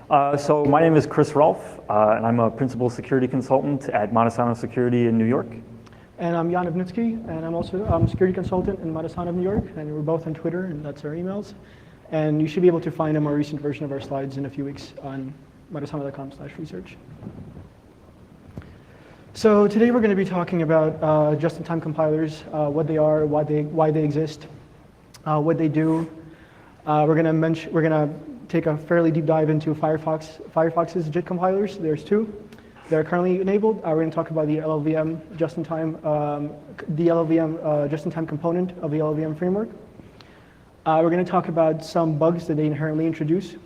So my name is Chris Rohlf, and I'm a principal security consultant at Montesano Security in New York. And I'm Ivnitskiy, and I'm also a security consultant in Montesano, New York, and we're both on Twitter, and that's our emails. And you should be able to find a more recent version of our slides in a few weeks on montesano.com/research. So today we're going to be talking about just-in-time compilers, what they are, why they exist, what they do. We're going to take a fairly deep dive into Firefox's JIT compilers. There's two. They're currently enabled. We're going to talk about the LLVM just-in-time, just-in-time component of the LLVM framework. We're going to talk about some bugs that they inherently introduce,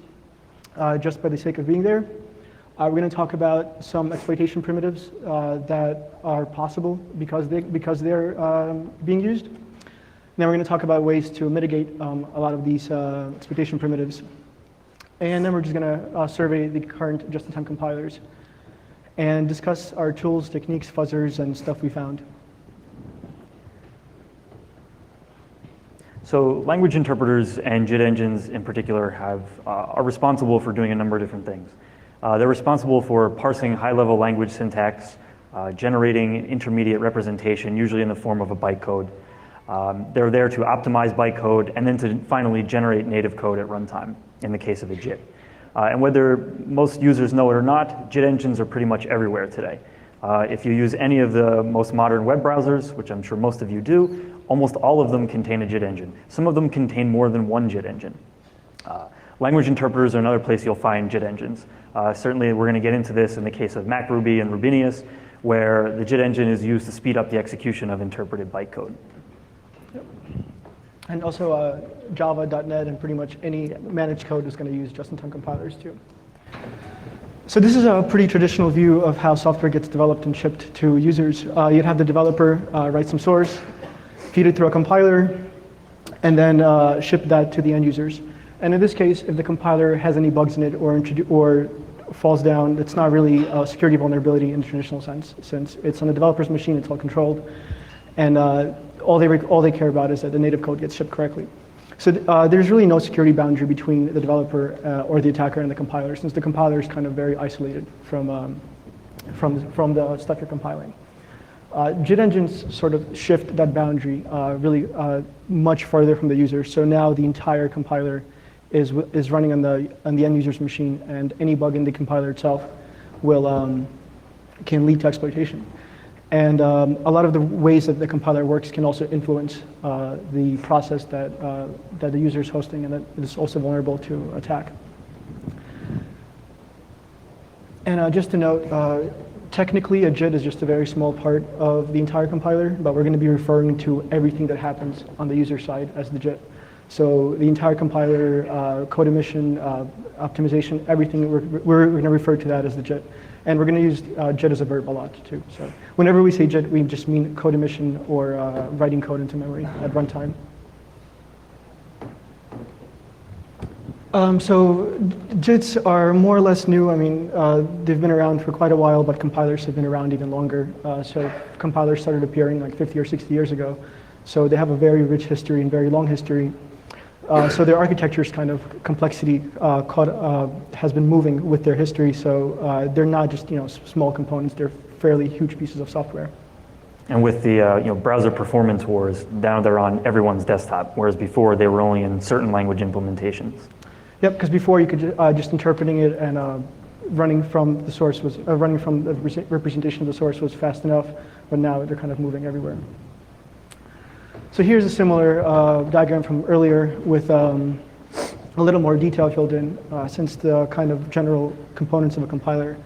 just by the sake of being there. We're going to talk about some exploitation primitives that are possible because they're being used. Then we're going to talk about ways to mitigate a lot of these exploitation primitives. And then we're just going to survey the current just-in-time compilers and discuss our tools, techniques, fuzzers, and stuff we found. So language interpreters and JIT engines in particular are responsible for doing a number of different things. They're responsible for parsing high-level language syntax, generating intermediate representation, usually in the form of a bytecode. They're there to optimize bytecode and then to finally generate native code at runtime in the case of a JIT. And whether most users know it or not, JIT engines are pretty much everywhere today. If you use any of the most modern web browsers, which I'm sure most of you do, almost all of them contain a JIT engine. Some of them contain more than one JIT engine. Language interpreters are another place you'll find JIT engines. Certainly we're going to get into this in the case of MacRuby and Rubinius, where the JIT engine is used to speed up the execution of interpreted bytecode. Yep. And also Java.NET and pretty much any managed code is going to use just-in-time compilers too. So this is a pretty traditional view of how software gets developed and shipped to users. You'd have the developer write some source, feed it through a compiler, and then ship that to the end users. And in this case, if the compiler has any bugs in it or falls down, it's not really a security vulnerability in the traditional sense. Since it's on the developer's machine, it's all controlled. And all they care about is that the native code gets shipped correctly. So there's really no security boundary between the developer or the attacker and the compiler, since the compiler is kind of very isolated from the stuff you're compiling. JIT engines sort of shift that boundary really much farther from the user. So now the entire compiler is running on the end user's machine, and any bug in the compiler itself can lead to exploitation. And a lot of the ways that the compiler works can also influence the process that the user is hosting, and that is also vulnerable to attack. And just to note, technically a JIT is just a very small part of the entire compiler, but we're going to be referring to everything that happens on the user side as the JIT. So the entire compiler, code emission, optimization, everything, we're going to refer to that as the JIT. And we're going to use JIT as a verb a lot too. So whenever we say JIT, we just mean code emission or writing code into memory at runtime. So JITs are more or less new. I mean, they've been around for quite a while, but compilers have been around even longer. So compilers started appearing like 50 or 60 years ago. So they have a very rich history and very long history. So their architecture's kind of complexity has been moving with their history. So they're not just small components; they're fairly huge pieces of software. And with the browser performance wars, now they're on everyone's desktop, whereas before they were only in certain language implementations. Yep, because before you could just interpreting it and running from the source was running from the representation of the source was fast enough, but now they're kind of moving everywhere. So here's a similar diagram from earlier with a little more detail filled in, since the kind of general components of a compiler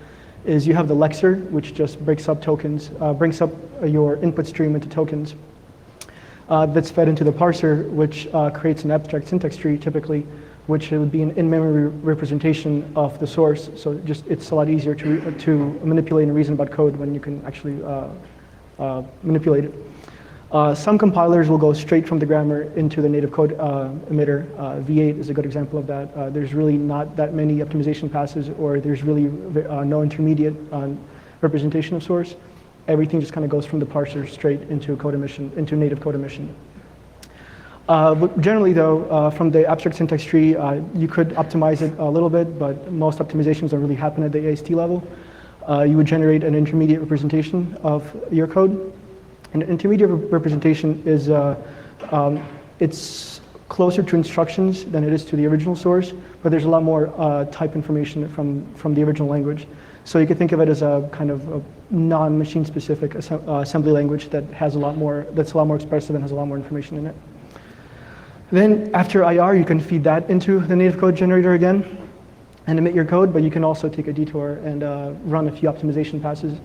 is you have the lexer, which just breaks up tokens, brings up your input stream into tokens. That's fed into the parser, which creates an abstract syntax tree typically, which would be an in-memory representation of the source. So it's a lot easier to manipulate and reason about code when you can actually manipulate it. Some compilers will go straight from the grammar into the native code emitter. V8 is a good example of that. There's really not that many optimization passes, or there's really no intermediate representation of source. Everything just kind of goes from the parser straight into code emission, into native code emission. But generally, though, from the abstract syntax tree, you could optimize it a little bit, but most optimizations don't really happen at the AST level. You would generate an intermediate representation of your code. And intermediate representation is it's closer to instructions than it is to the original source, but there's a lot more type information from the original language. So you could think of it as a kind of a non-machine specific assembly language that has a lot more, that's a lot more expressive and has a lot more information in it. Then after IR, you can feed that into the native code generator again and emit your code, but you can also take a detour and run a few optimization passes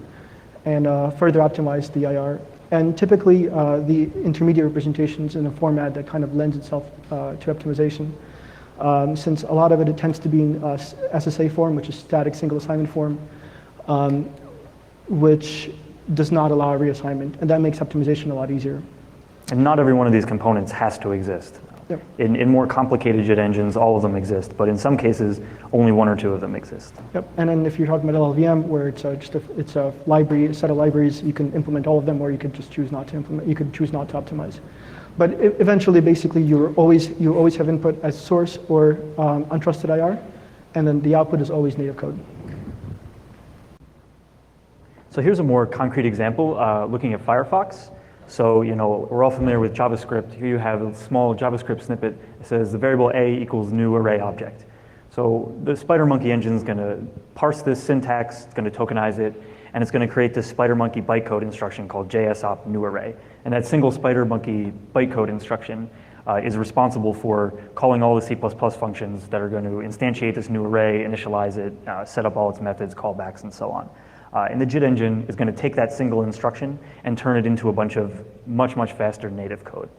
and further optimize the IR. And typically, the intermediate representation's in a format that kind of lends itself to optimization. Since a lot of it tends to be in SSA form, which is static single assignment form, which does not allow reassignment, and that makes optimization a lot easier. And not every one of these components has to exist. Yep. In more complicated JIT engines, all of them exist, but in some cases, only one or two of them exist. Yep. And then if you're talking about LLVM, where it's a library, a set of libraries, you can implement all of them, or you could just choose not to implement. You could choose not to optimize. But eventually, basically, you always have input as source or untrusted IR, and then the output is always native code. So here's a more concrete example looking at Firefox. So, we're all familiar with JavaScript. Here you have a small JavaScript snippet. It says the variable a equals new array object. So the SpiderMonkey engine is going to parse this syntax, it's going to tokenize it, and it's going to create this SpiderMonkey bytecode instruction called JSOP new array. And that single SpiderMonkey bytecode instruction is responsible for calling all the C++ functions that are going to instantiate this new array, initialize it, set up all its methods, callbacks, and so on. And the JIT engine is going to take that single instruction and turn it into a bunch of much, much faster native code.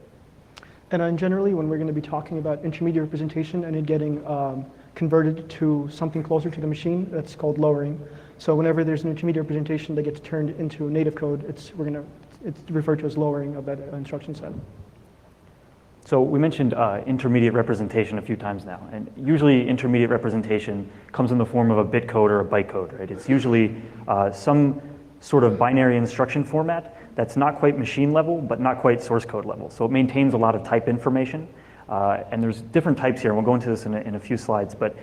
And generally, when we're going to be talking about intermediate representation and it getting converted to something closer to the machine, that's called lowering. So whenever there's an intermediate representation that gets turned into native code, it's referred to as lowering of that instruction set. So we mentioned intermediate representation a few times now, and usually intermediate representation comes in the form of a bit code or a byte code, right? It's usually some sort of binary instruction format that's not quite machine level, but not quite source code level. So it maintains a lot of type information, and there's different types here, and we'll go into this in a few slides, but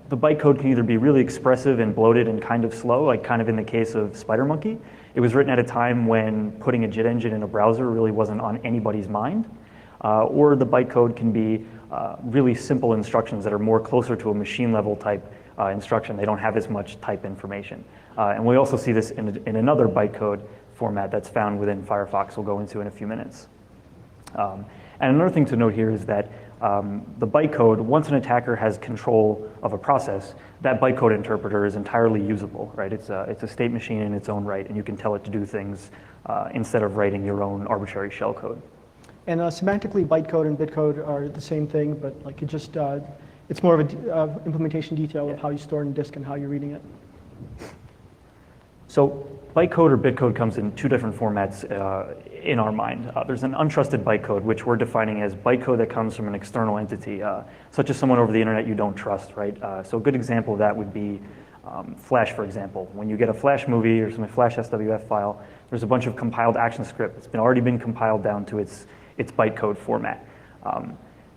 the byte code can either be really expressive and bloated and kind of slow, like kind of in the case of SpiderMonkey. It was written at a time when putting a JIT engine in a browser really wasn't on anybody's mind. Or the bytecode can be really simple instructions that are more closer to a machine level type instruction. They don't have as much type information. And we also see this in another bytecode format that's found within Firefox we'll go into in a few minutes. And another thing to note here is that the bytecode, once an attacker has control of a process, that bytecode interpreter is entirely usable, right? It's a state machine in its own right, and you can tell it to do things instead of writing your own arbitrary shell code. And semantically, bytecode and bitcode are the same thing, but like it's more of an implementation detail of how you store in disk and how you're reading it. So bytecode or bitcode comes in two different formats in our mind. There's an untrusted bytecode, which we're defining as bytecode that comes from an external entity, such as someone over the internet you don't trust, right? So a good example of that would be Flash, for example. When you get a Flash movie or some Flash SWF file, there's a bunch of compiled action script. It's already been compiled down to its bytecode format.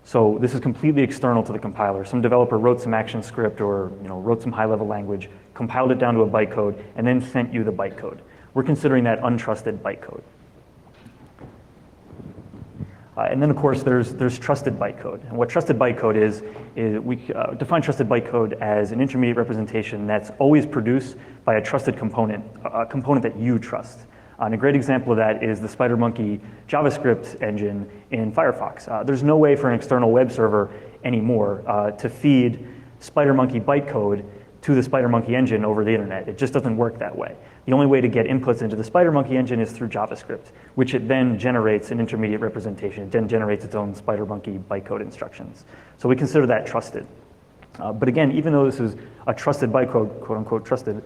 So this is completely external to the compiler. Some developer wrote some action script or wrote some high-level language, compiled it down to a bytecode, and then sent you the bytecode. We're considering that untrusted bytecode. And then, of course, there's trusted bytecode. And what trusted bytecode is we define trusted bytecode as an intermediate representation that's always produced by a trusted component, a component that you trust. And a great example of that is the SpiderMonkey JavaScript engine in Firefox. There's no way for an external web server anymore to feed SpiderMonkey bytecode to the SpiderMonkey engine over the internet. It just doesn't work that way. The only way to get inputs into the SpiderMonkey engine is through JavaScript, which it then generates an intermediate representation. It then generates its own SpiderMonkey bytecode instructions. So we consider that trusted. But again, even though this is a trusted bytecode, quote unquote trusted,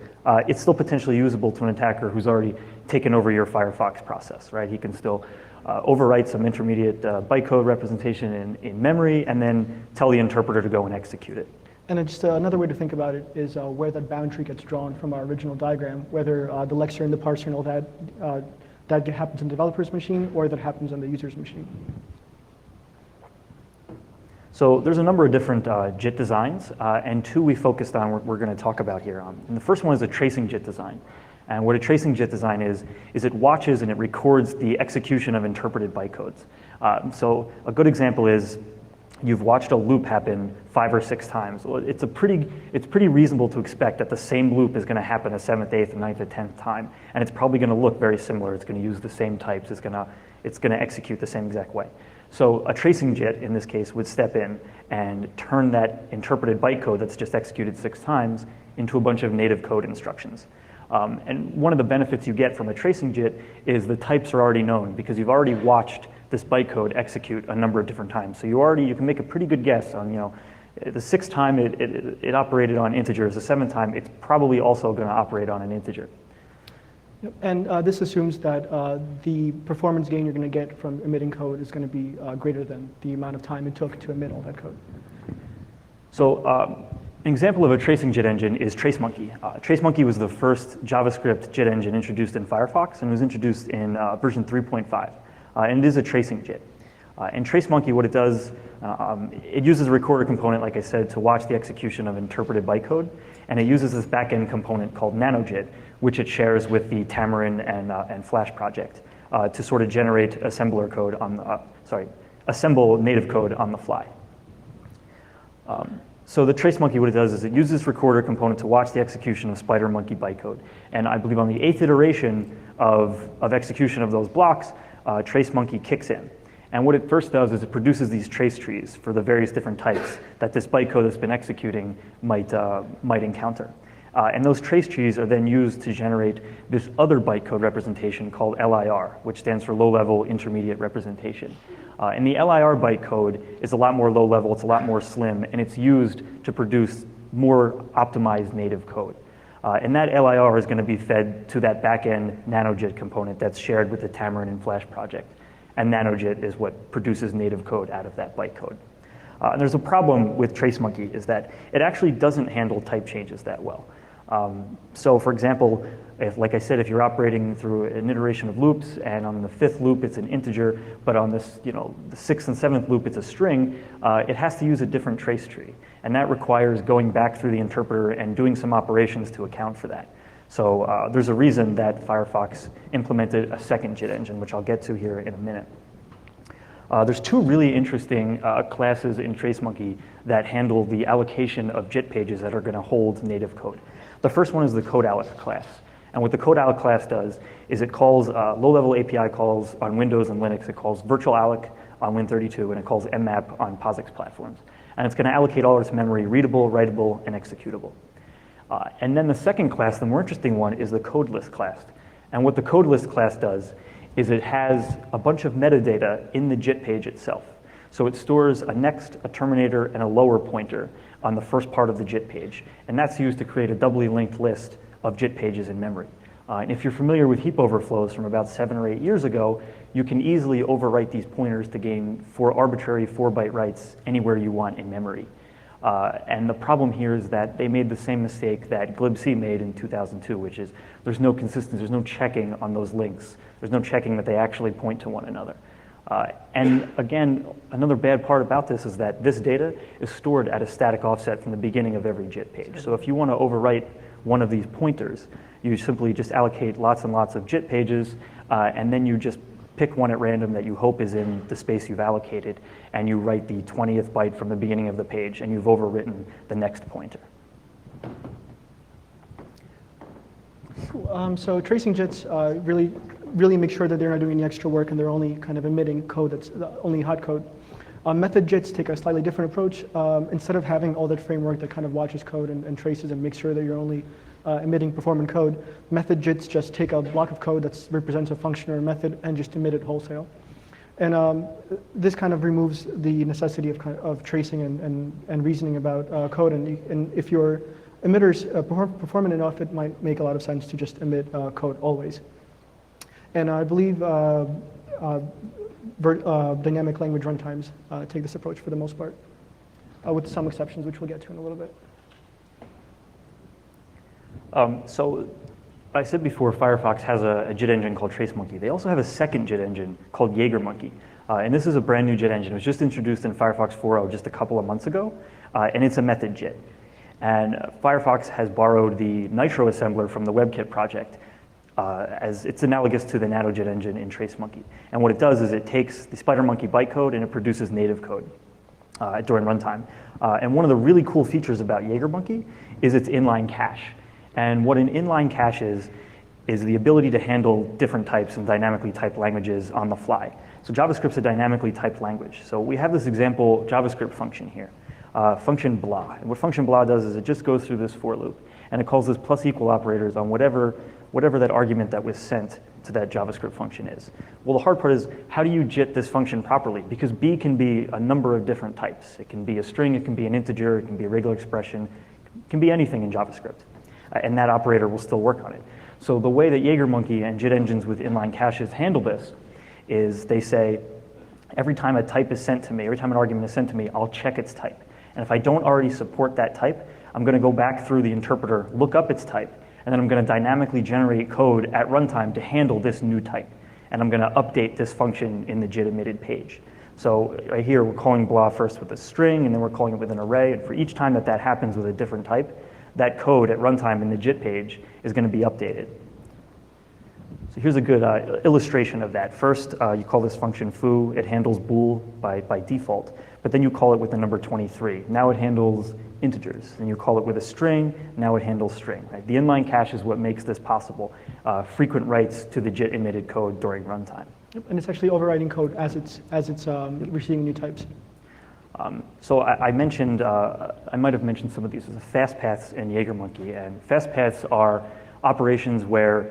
it's still potentially usable to an attacker who's already taken over your Firefox process, right? He can still overwrite some intermediate bytecode representation in memory and then tell the interpreter to go and execute it. And just another way to think about it is where that boundary gets drawn from our original diagram, whether the lexer and the parser and all that, that happens on the developer's machine or that happens on the user's machine. So there's a number of different JIT designs, and two we focused on we're going to talk about here. And the first one is a tracing JIT design. And what a tracing JIT design is it watches and it records the execution of interpreted bytecodes. So a good example is you've watched a loop happen 5 or 6 times. Well, it's pretty reasonable to expect that the same loop is going to happen a 7th, 8th, 9th, and 10th time, and it's probably going to look very similar. It's going to use the same types. It's going to execute the same exact way. So a tracing JIT in this case would step in and turn that interpreted bytecode that's just executed 6 times into a bunch of native code instructions. And one of the benefits you get from a tracing JIT is the types are already known because you've already watched this bytecode execute a number of different times. So you can make a pretty good guess on, the 6th time it operated on integers, the 7th time it's probably also going to operate on an integer. Yep. And this assumes that the performance gain you're going to get from emitting code is going to be greater than the amount of time it took to emit all that code. So an example of a tracing JIT engine is TraceMonkey. TraceMonkey was the first JavaScript JIT engine introduced in Firefox and was introduced in version 3.5. And it is a tracing JIT. And TraceMonkey, what it does, it uses a recorder component, like I said, to watch the execution of interpreted bytecode. And it uses this backend component called NanoJIT, which it shares with the Tamarin and Flash project to sort of generate assembler code assemble native code on the fly. So the TraceMonkey, what it does is it uses this recorder component to watch the execution of SpiderMonkey bytecode. And I believe on the 8th iteration of execution of those blocks, TraceMonkey kicks in. And what it first does is it produces these trace trees for the various different types that this bytecode that's been executing might encounter. And those trace trees are then used to generate this other bytecode representation called LIR, which stands for low-level intermediate representation. And the LIR bytecode is a lot more low-level, it's a lot more slim, and it's used to produce more optimized native code. And that LIR is going to be fed to that back-end NanoJIT component that's shared with the Tamarin and Flash project. And NanoJIT is what produces native code out of that bytecode. And there's a problem with TraceMonkey is that it actually doesn't handle type changes that well. So for example, like I said, if you're operating through an iteration of loops and on the 5th loop it's an integer, but on this, the 6th and 7th loop it's a string, it has to use a different trace tree. And that requires going back through the interpreter and doing some operations to account for that. So there's a reason that Firefox implemented a second JIT engine, which I'll get to here in a minute. There's 2 really interesting classes in TraceMonkey that handle the allocation of JIT pages that are going to hold native code. The first one is the codealloc class. And what the codealloc class does is it calls low-level API calls on Windows and Linux. It calls virtualalloc on Win32, and it calls mmap on POSIX platforms. And it's going to allocate all its memory readable, writable, and executable. And then the second class, the more interesting one, is the codelist class. And what the codelist class does is it has a bunch of metadata in the JIT page itself. So it stores a next, a terminator, and a lower pointer on the first part of the JIT page. And that's used to create a doubly linked list of JIT pages in memory. And if you're familiar with heap overflows from about 7 or 8 years ago, you can easily overwrite these pointers to gain arbitrary 4-byte writes anywhere you want in memory. And the problem here is that they made the same mistake that glibc made in 2002, which is there's no consistency, there's no checking on those links. There's no checking that they actually point to one another. And again, another bad part about this is that this data is stored at a static offset from the beginning of every JIT page. So if you want to overwrite one of these pointers, you simply just allocate lots and lots of JIT pages, and then you just pick one at random that you hope is in the space you've allocated, and you write the 20th byte from the beginning of the page, and you've overwritten the next pointer. Cool. So tracing JITs really make sure that they're not doing any extra work and they're only kind of emitting code that's only hot code. Method JITs take a slightly different approach. Instead of having all that framework that kind of watches code and traces and makes sure that you're only emitting performant code, method JITs just take a block of code that represents a function or a method and just emit it wholesale. And this kind of removes the necessity of tracing and reasoning about code. And if your emitters performant enough, it might make a lot of sense to just emit code always. And I believe dynamic language runtimes take this approach for the most part, with some exceptions, which we'll get to in a little bit. So I said before, Firefox has a JIT engine called TraceMonkey. They also have a second JIT engine called JagerMonkey. And this is a brand new JIT engine. It was just introduced in Firefox 4.0 just a couple of months ago, and it's a method JIT. And Firefox has borrowed the Nitro assembler from the WebKit project, as it's analogous to the NanoJIT engine in TraceMonkey. And what it does is it takes the SpiderMonkey bytecode and it produces native code during runtime. And one of the really cool features about JagerMonkey is its inline cache. And what an inline cache is the ability to handle different types and dynamically typed languages on the fly. So JavaScript's a dynamically typed language. So we have this example JavaScript function here, function blah. And what function blah does is it just goes through this for loop, and it calls this plus equal operators on whatever that argument that was sent to that JavaScript function is. Well, the hard part is, how do you JIT this function properly? Because B can be a number of different types. It can be a string, it can be an integer, it can be a regular expression, it can be anything in JavaScript. And that operator will still work on it. So the way that JagerMonkey and JIT engines with inline caches handle this is they say, every time a type is sent to me, every time an argument is sent to me, I'll check its type. And if I don't already support that type, I'm going to go back through the interpreter, look up its type, and then I'm going to dynamically generate code at runtime to handle this new type. And I'm going to update this function in the JIT emitted page. So right here, we're calling blah first with a string, and then we're calling it with an array. And for each time that happens with a different type, that code at runtime in the JIT page is going to be updated. So here's a good illustration of that. First, you call this function foo. It handles bool by default. But then you call it with the number 23. Now it handles integers. Then you call it with a string. Now it handles string. Right? The inline cache is what makes this possible. Frequent writes to the JIT emitted code during runtime. Yep, and it's actually overriding code as it's receiving new types. So I mentioned, I might have mentioned some of these as fast paths in JagerMonkey. And fast paths are operations where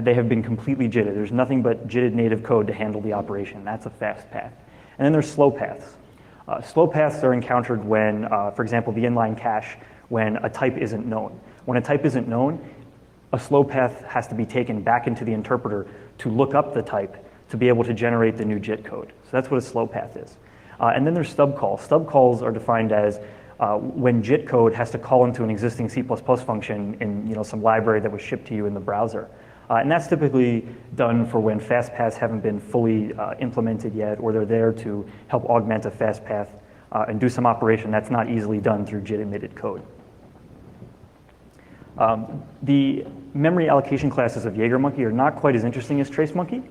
they have been completely JITted. There's nothing but JITted native code to handle the operation. That's a fast path. And then there's slow paths. Slow paths are encountered when, for example, the inline cache, when a type isn't known. When a type isn't known, a slow path has to be taken back into the interpreter to look up the type to be able to generate the new JIT code. So that's what a slow path is. And then there's stub calls. Stub calls are defined as when JIT code has to call into an existing C++ function in some library that was shipped to you in the browser. And that's typically done for when fast paths haven't been fully implemented yet, or they're there to help augment a fast path and do some operation that's not easily done through JIT emitted code. The memory allocation classes of JagerMonkey are not quite as interesting as TraceMonkey.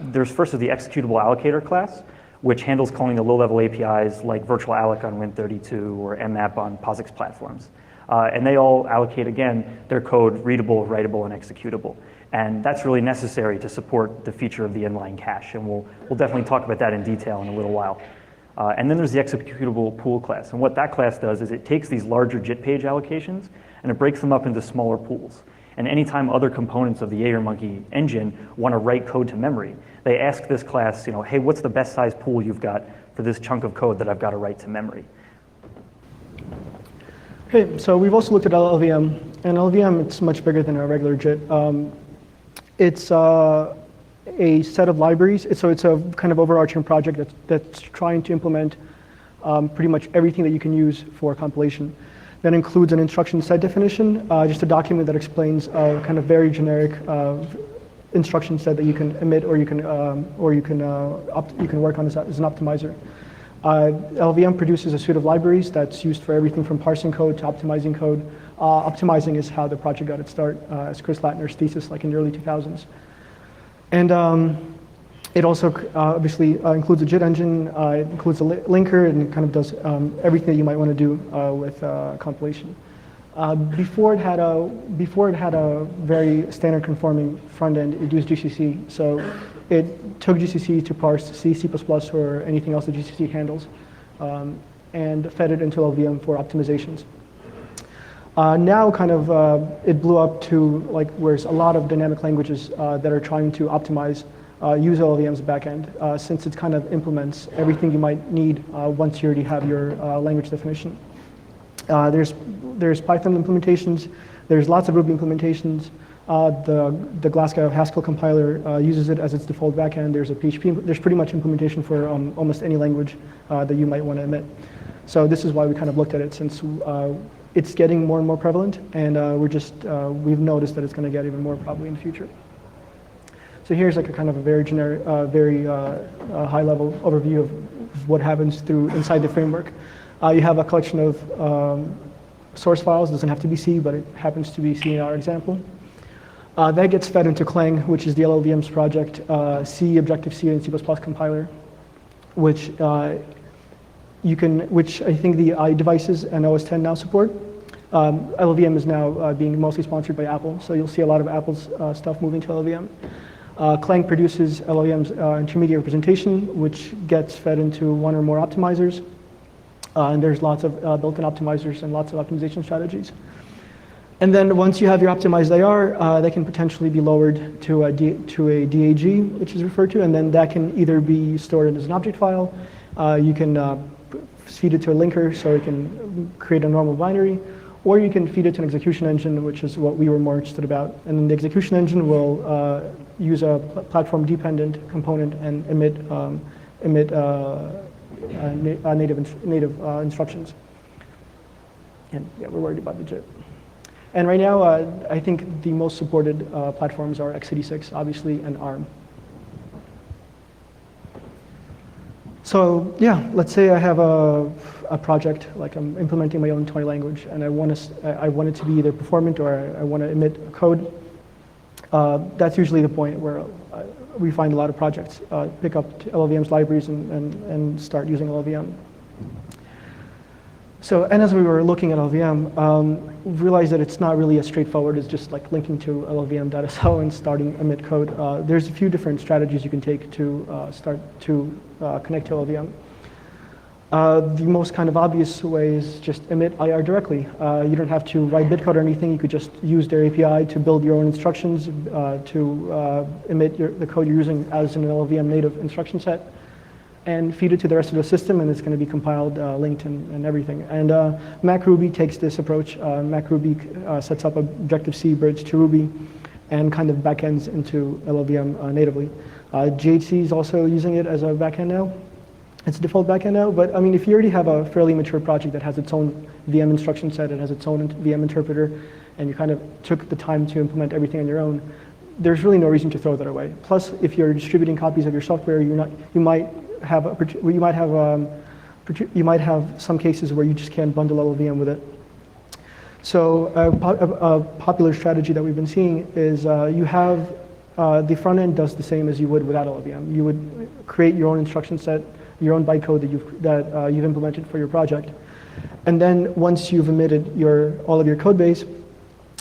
There's first the executable allocator class, which handles calling the low-level APIs like virtualalloc on Win32 or mmap on POSIX platforms. And they all allocate, again, their code readable, writable, and executable. And that's really necessary to support the feature of the inline cache. And we'll definitely talk about that in detail in a little while. And then there's the executable pool class. And what that class does is it takes these larger JIT page allocations and it breaks them up into smaller pools. And anytime other components of the JagerMonkey engine want to write code to memory, they ask this class, hey, what's the best size pool you've got for this chunk of code that I've got to write to memory? Okay, so we've also looked at LLVM, and LLVM, it's much bigger than a regular JIT. It's a set of libraries, so it's a kind of overarching project that's trying to implement pretty much everything that you can use for compilation. That includes an instruction set definition, just a document that explains a kind of very generic instruction set that you can emit or you can work on as an optimizer. LLVM produces a suite of libraries that's used for everything from parsing code to optimizing code. Optimizing is how the project got its start, as Chris Latner's thesis, like in the early 2000s. And it also obviously includes a JIT engine, it includes a linker, and it kind of does everything that you might want to do with compilation. Before it had a very standard conforming front end, it used GCC. So it took GCC to parse C, C++, or anything else that GCC handles, and fed it into LLVM for optimizations. Now kind of it blew up to like where a lot of dynamic languages that are trying to optimize use LLVM's backend, since it kind of implements everything you might need once you already have your language definition. There's Python implementations, there's lots of Ruby implementations. The Glasgow Haskell compiler uses it as its default backend. There's a PHP, there's pretty much implementation for almost any language that you might want to emit. So this is why we kind of looked at it, since it's getting more and more prevalent, and we've noticed that it's going to get even more probably in the future. So here's like a kind of a very generic, very high-level overview of what happens inside the framework. You have a collection of source files. It doesn't have to be C, but it happens to be C in our example. That gets fed into Clang, which is the LLVM's project, C, Objective-C, and C++ compiler, which which I think the iDevices and OS X now support. LLVM is now being mostly sponsored by Apple, so you'll see a lot of Apple's stuff moving to LLVM. Clang produces LLVM's intermediate representation, which gets fed into one or more optimizers. And there's lots of built-in optimizers and lots of optimization strategies. And then once you have your optimized IR, they can potentially be lowered to a DAG, which is referred to, and then that can either be stored as an object file. You can feed it to a linker so it can create a normal binary, or you can feed it to an execution engine, which is what we were more interested about. And then the execution engine will use a platform-dependent component and emit native instructions. And yeah, we're worried about the JIT. And right now, I think the most supported platforms are x86, obviously, and ARM. So yeah, let's say I have a project, like I'm implementing my own toy language, and I want it to be either performant or I want to emit code. That's usually the point where we find a lot of projects pick up LLVM's libraries and start using LLVM. So, and as we were looking at LLVM, we realized that it's not really as straightforward as just like linking to LLVM.so and starting emit code. There's a few different strategies you can take to start to connect to LLVM. The most kind of obvious way is just emit IR directly. You don't have to write bitcode or anything. You could just use their API to build your own instructions to emit the code you're using as an LLVM native instruction set, and feed it to the rest of the system, and it's going to be compiled, linked, and everything. And MacRuby takes this approach. MacRuby sets up Objective-C bridge to Ruby and kind of backends into LLVM natively. JIT is also using it as a backend now. It's a default backend now, but I mean, if you already have a fairly mature project that has its own VM instruction set, it has its own VM interpreter, and you kind of took the time to implement everything on your own, there's really no reason to throw that away. Plus, if you're distributing copies of your software, you might have some cases where you just can't bundle LLVM with it. So a popular strategy that we've been seeing is you have the front end does the same as you would without LLVM. You would create your own instruction set, your own bytecode that you've implemented for your project, and then once you've emitted all of your code base,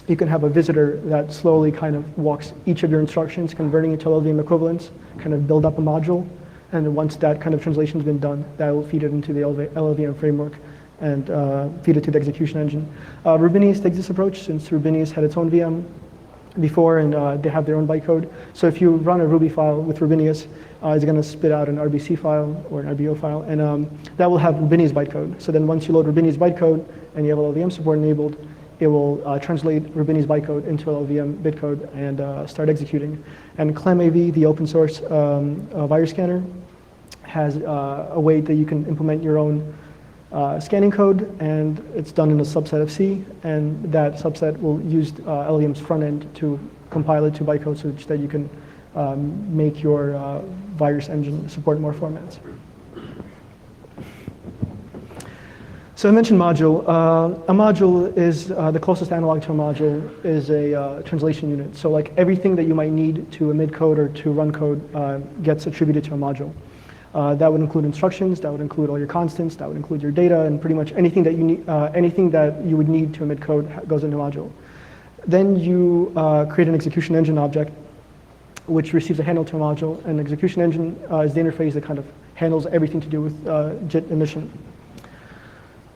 you can have a visitor that slowly kind of walks each of your instructions, converting it to LLVM equivalents, kind of build up a module. And then once that kind of translation's been done, that will feed it into the LLVM framework and feed it to the execution engine. Rubinius takes this approach since Rubinius had its own VM before, and they have their own bytecode. So if you run a Ruby file with Rubinius, it's going to spit out an RBC file or an RBO file, and that will have Rubinius bytecode. So then once you load Rubinius bytecode and you have LLVM support enabled, it will translate Rubini's bytecode into LLVM bitcode and start executing. And ClamAV, the open source virus scanner, has a way that you can implement your own scanning code, and it's done in a subset of C, and that subset will use LLVM's front end to compile it to bytecode so that you can make your virus engine support more formats. So I mentioned module. A module is the closest analog to a module is a translation unit. So like everything that you might need to emit code or to run code gets attributed to a module. That would include instructions. That would include all your constants. That would include your data, and pretty much anything that you need, anything that you would need to emit code goes into a module. Then you create an execution engine object, which receives a handle to a module. And the execution engine is the interface that kind of handles everything to do with JIT emission.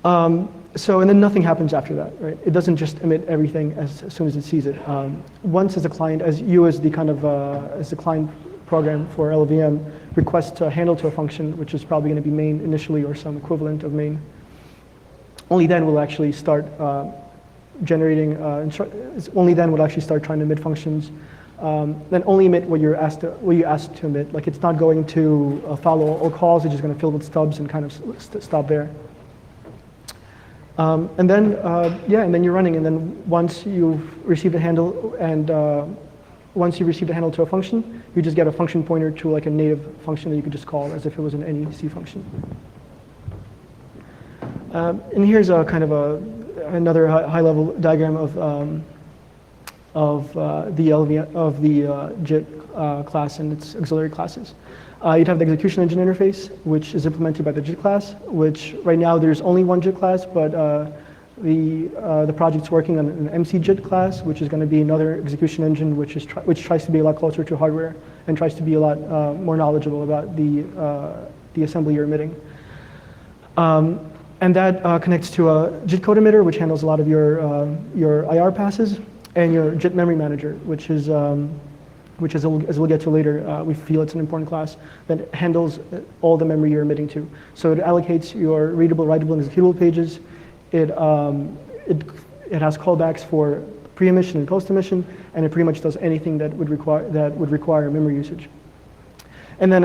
So, and then nothing happens after that, right? It doesn't just emit everything as soon as it sees it. Once as a client, as the kind of, as the client program for LLVM requests a handle to a function, which is probably going to be main initially or some equivalent of main, only then we'll actually start generating, only then we'll actually start trying to emit functions. Then only emit what you asked to emit. Like it's not going to follow all calls, it's just going to fill with stubs and kind of stop there. And then, and then you're running, and then once you've received a handle and once you receive the handle to a function, you just get a function pointer to like a native function that you could just call as if it was an any C function. And here's a kind of another high-level diagram of the JIT class and its auxiliary classes. You'd have the execution engine interface, which is implemented by the JIT class, which right now there's only one JIT class, but the project's working on an MC JIT class, which is going to be another execution engine, which tries to be a lot closer to hardware and tries to be a lot more knowledgeable about the assembly you're emitting. And that connects to a JIT code emitter, which handles a lot of your IR passes, and your JIT memory manager, which is as we'll get to later, we feel it's an important class that handles all the memory you're emitting to. So it allocates your readable, writable, and executable pages. It has callbacks for pre-emission and post-emission, and it pretty much does anything that would require memory usage. And then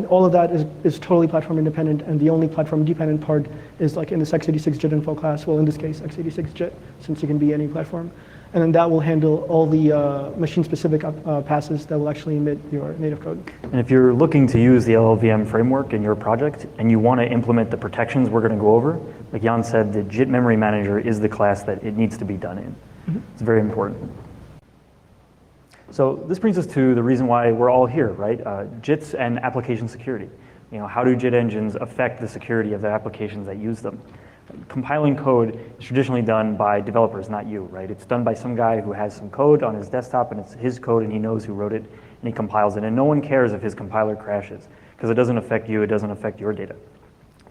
all of that is totally platform independent, and the only platform dependent part is like in this x86 JIT info class. Well, in this case, x86 JIT, since it can be any platform. And then that will handle all the machine-specific passes that will actually emit your native code. And if you're looking to use the LLVM framework in your project and you want to implement the protections we're going to go over, like Jan said, the JIT memory manager is the class that it needs to be done in. Mm-hmm. It's very important. So this brings us to the reason why we're all here, right? JITs and application security. You know, how do JIT engines affect the security of the applications that use them? Compiling code is traditionally done by developers, not you, right? It's done by some guy who has some code on his desktop and it's his code and he knows who wrote it and he compiles it, and no one cares if his compiler crashes because it doesn't affect you, it doesn't affect your data.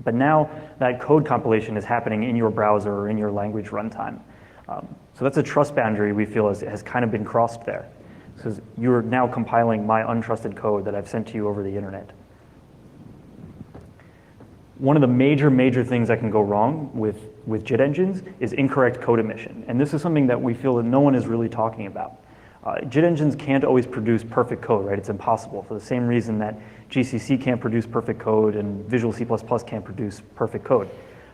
But now that code compilation is happening in your browser or in your language runtime. So that's a trust boundary we feel has kind of been crossed there. Because you're now compiling my untrusted code that I've sent to you over the internet. One of the major things that can go wrong with JIT engines is incorrect code emission. And this is something that we feel that no one is really talking about. JIT engines can't always produce perfect code, right? It's impossible for the same reason that GCC can't produce perfect code and Visual C++ can't produce perfect code.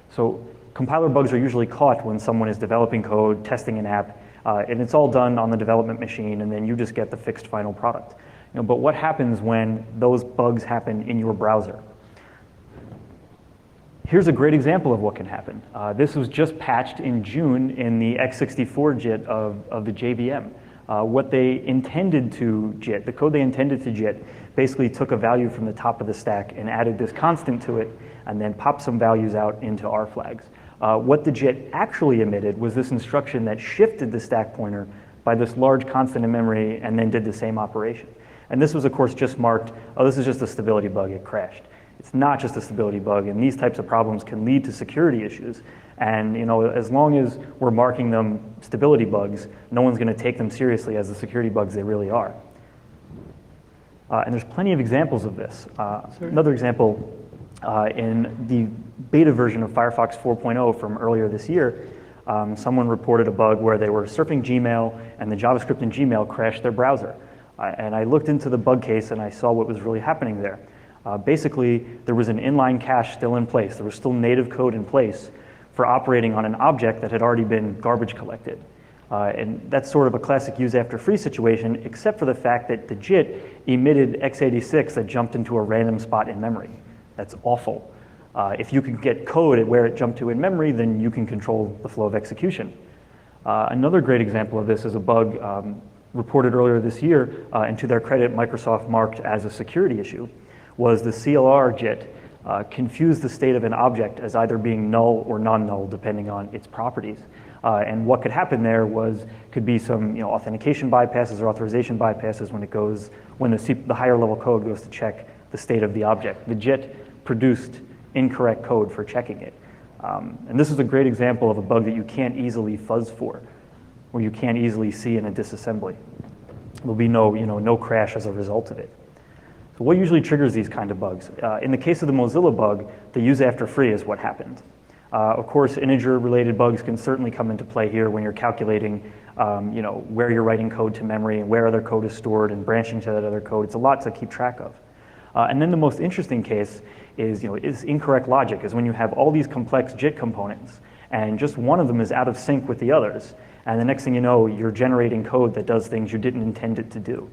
So compiler bugs are usually caught when someone is developing code, testing an app, and it's all done on the development machine, and then you just get the fixed final product. You know, but what happens when those bugs happen in your browser? Here's a great example of what can happen. This was just patched in June in the x64 JIT of the JVM. What they intended to JIT, the code they intended to JIT, basically took a value from the top of the stack and added this constant to it, and then popped some values out into R flags. What the JIT actually emitted was this instruction that shifted the stack pointer by this large constant in memory and then did the same operation. And this was, of course, just marked, oh, this is just a stability bug, it crashed. It's not just a stability bug, and these types of problems can lead to security issues. And you know, as long as we're marking them stability bugs, no one's going to take them seriously as the security bugs they really are. And there's plenty of examples of this. Another example, in the beta version of Firefox 4.0 from earlier this year, someone reported a bug where they were surfing Gmail and the JavaScript in Gmail crashed their browser. And I looked into the bug case and I saw what was really happening there. Basically, there was an inline cache still in place. There was still native code in place for operating on an object that had already been garbage collected. And that's sort of a classic use after free situation, except for the fact that the JIT emitted x86 that jumped into a random spot in memory. That's awful. If you can get code at where it jumped to in memory, then you can control the flow of execution. Another great example of this is a bug reported earlier this year, and to their credit, Microsoft marked as a security issue, was the CLR JIT confused the state of an object as either being null or non-null, depending on its properties. And what could happen there could be some authentication bypasses or authorization bypasses when the higher level code goes to check the state of the object. The JIT produced incorrect code for checking it. And this is a great example of a bug that you can't easily fuzz for, or you can't easily see in a disassembly. There'll be no crash as a result of it. So what usually triggers these kind of bugs? In the case of the Mozilla bug, the use after free is what happened. Of course, integer-related bugs can certainly come into play here when you're calculating, where you're writing code to memory and where other code is stored and branching to that other code. It's a lot to keep track of. And then the most interesting case is incorrect logic, is when you have all these complex JIT components and just one of them is out of sync with the others. And the next thing you know, you're generating code that does things you didn't intend it to do.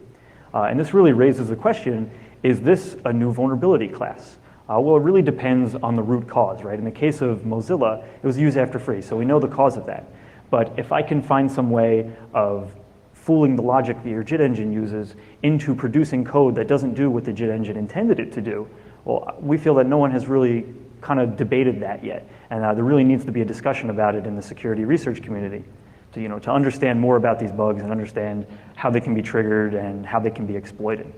And this really raises the question, is this a new vulnerability class? Well, it really depends on the root cause, right? In the case of Mozilla, it was use after free, so we know the cause of that. But if I can find some way of fooling the logic that your JIT engine uses into producing code that doesn't do what the JIT engine intended it to do, well, we feel that no one has really kind of debated that yet. And there really needs to be a discussion about it in the security research community to understand more about these bugs and understand how they can be triggered and how they can be exploited.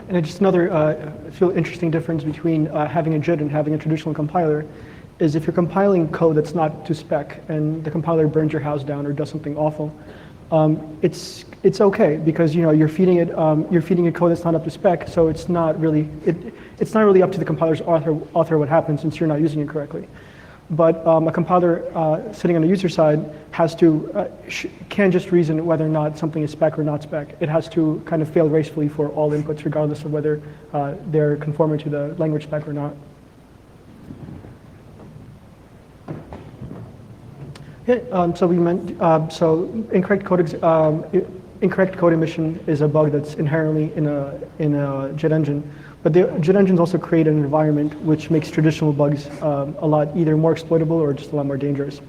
And just another I feel interesting difference between having a JIT and having a traditional compiler is if you're compiling code that's not to spec and the compiler burns your house down or does something awful, it's okay because you're feeding it code that's not up to spec, so it's not really up to the compiler's author what happens since you're not using it correctly. But a compiler sitting on the user side can't just reason whether or not something is spec or not spec. It has to kind of fail gracefully for all inputs, regardless of whether they're conforming to the language spec or not. Okay, so incorrect code emission is a bug that's inherently in a JIT engine. But the JIT engines also create an environment which makes traditional bugs a lot either more exploitable or just a lot more dangerous.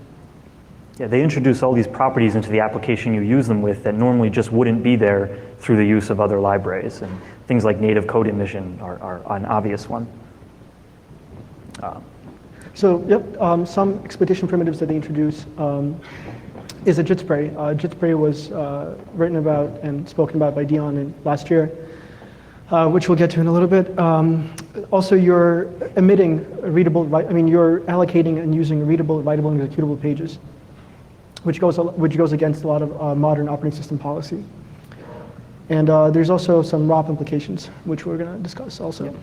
Yeah, they introduce all these properties into the application you use them with that normally just wouldn't be there through the use of other libraries. And things like native code emission are an obvious one. Some exploitation primitives that they introduce is a JIT spray. JIT spray was written about and spoken about by Dion last year. Which we'll get to in a little bit. Also, you're emitting you're allocating and using readable, writable, and executable pages, which goes against a lot of modern operating system policy. And there's also some Rohlf implications, which we're going to discuss also. Yep.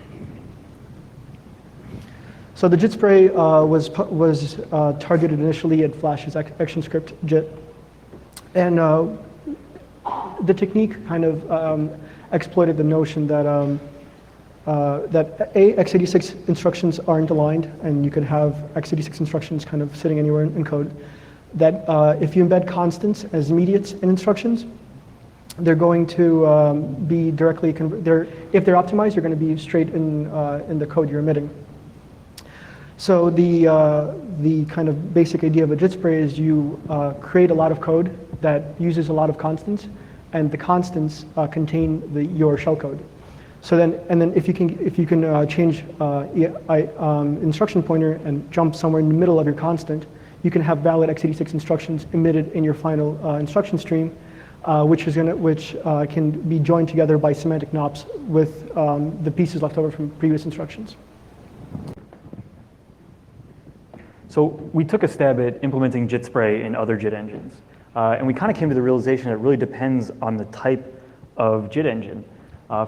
So the JIT spray was targeted initially at Flash's ActionScript JIT, and the technique kind of exploited the notion that x86 instructions aren't aligned, and you could have x86 instructions kind of sitting anywhere in code. That if you embed constants as immediates in instructions, they're going to be directly if they're optimized, they're going to be straight in the code you're emitting. So the kind of basic idea of a JIT spray is you create a lot of code that uses a lot of constants, and the constants contain your shellcode. So then if you can change instruction pointer and jump somewhere in the middle of your constant, you can have valid x86 instructions emitted in your final instruction stream, which can be joined together by semantic knops with the pieces left over from previous instructions. So we took a stab at implementing JIT spray in other JIT engines. And we kind of came to the realization that it really depends on the type of JIT engine.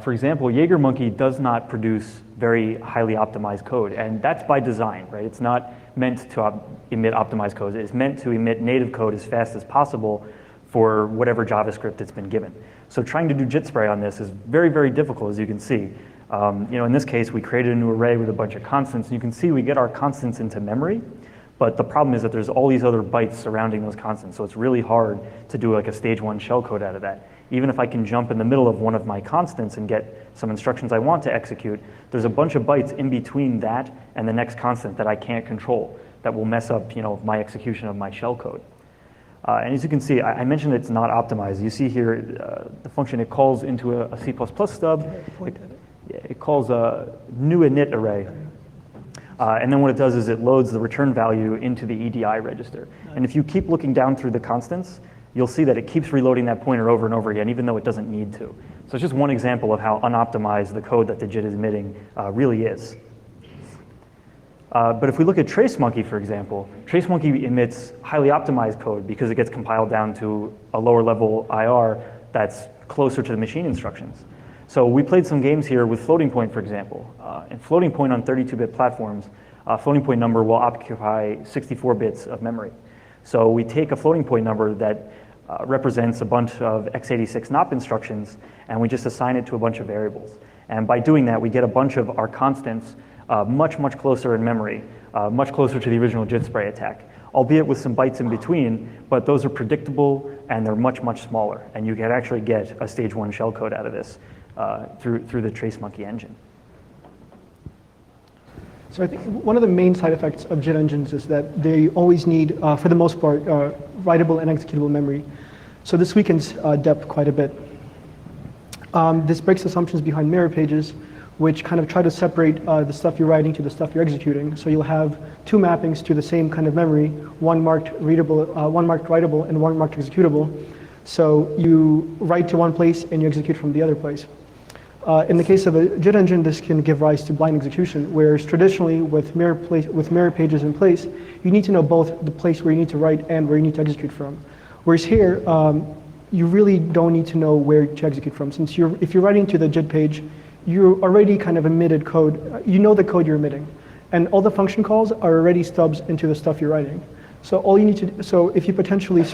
For example, JagerMonkey does not produce very highly optimized code, and that's by design, right? It's not meant to emit optimized code. It's meant to emit native code as fast as possible for whatever JavaScript it's been given. So trying to do JIT spray on this is very, very difficult, as you can see. In this case, we created a new array with a bunch of constants, and you can see we get our constants into memory. But the problem is that there's all these other bytes surrounding those constants, so it's really hard to do like a stage 1 shellcode out of that. Even if I can jump in the middle of one of my constants and get some instructions I want to execute, there's a bunch of bytes in between that and the next constant that I can't control that will mess up my execution of my shellcode. And as you can see, I mentioned it's not optimized. You see here the function, it calls into a C++ stub. It calls a new init array. And then what it does is it loads the return value into the EDI register. And if you keep looking down through the constants, you'll see that it keeps reloading that pointer over and over again, even though it doesn't need to. So it's just one example of how unoptimized the code that the JIT is emitting really is. But if we look at TraceMonkey, for example, TraceMonkey emits highly optimized code because it gets compiled down to a lower level IR that's closer to the machine instructions. So we played some games here with floating point, for example. And floating point on 32-bit platforms, floating point number will occupy 64 bits of memory. So we take a floating point number that represents a bunch of x86 NOP instructions, and we just assign it to a bunch of variables. And by doing that, we get a bunch of our constants much, much closer in memory, much closer to the original JIT spray attack. albeit with some bytes in between, but those are predictable and they're much, much smaller. And you can actually get a stage 1 shellcode out of this through the TraceMonkey engine. So I think one of the main side effects of JIT engines is that they always need, for the most part, writable and executable memory. So this weakens depth quite a bit. This breaks assumptions behind mirror pages, which kind of try to separate the stuff you're writing to the stuff you're executing. So you'll have two mappings to the same kind of memory, one marked readable, one marked writable, and one marked executable. So you write to one place and you execute from the other place. In the case of a JIT engine, this can give rise to blind execution, whereas traditionally with mirror pages in place, you need to know both the place where you need to write and where you need to execute from. Whereas here, you really don't need to know where to execute from. Since if you're writing to the JIT page, you already kind of emitted code. You know the code you're emitting. And all the function calls are already stubs into the stuff you're writing. So all you need to, so if you potentially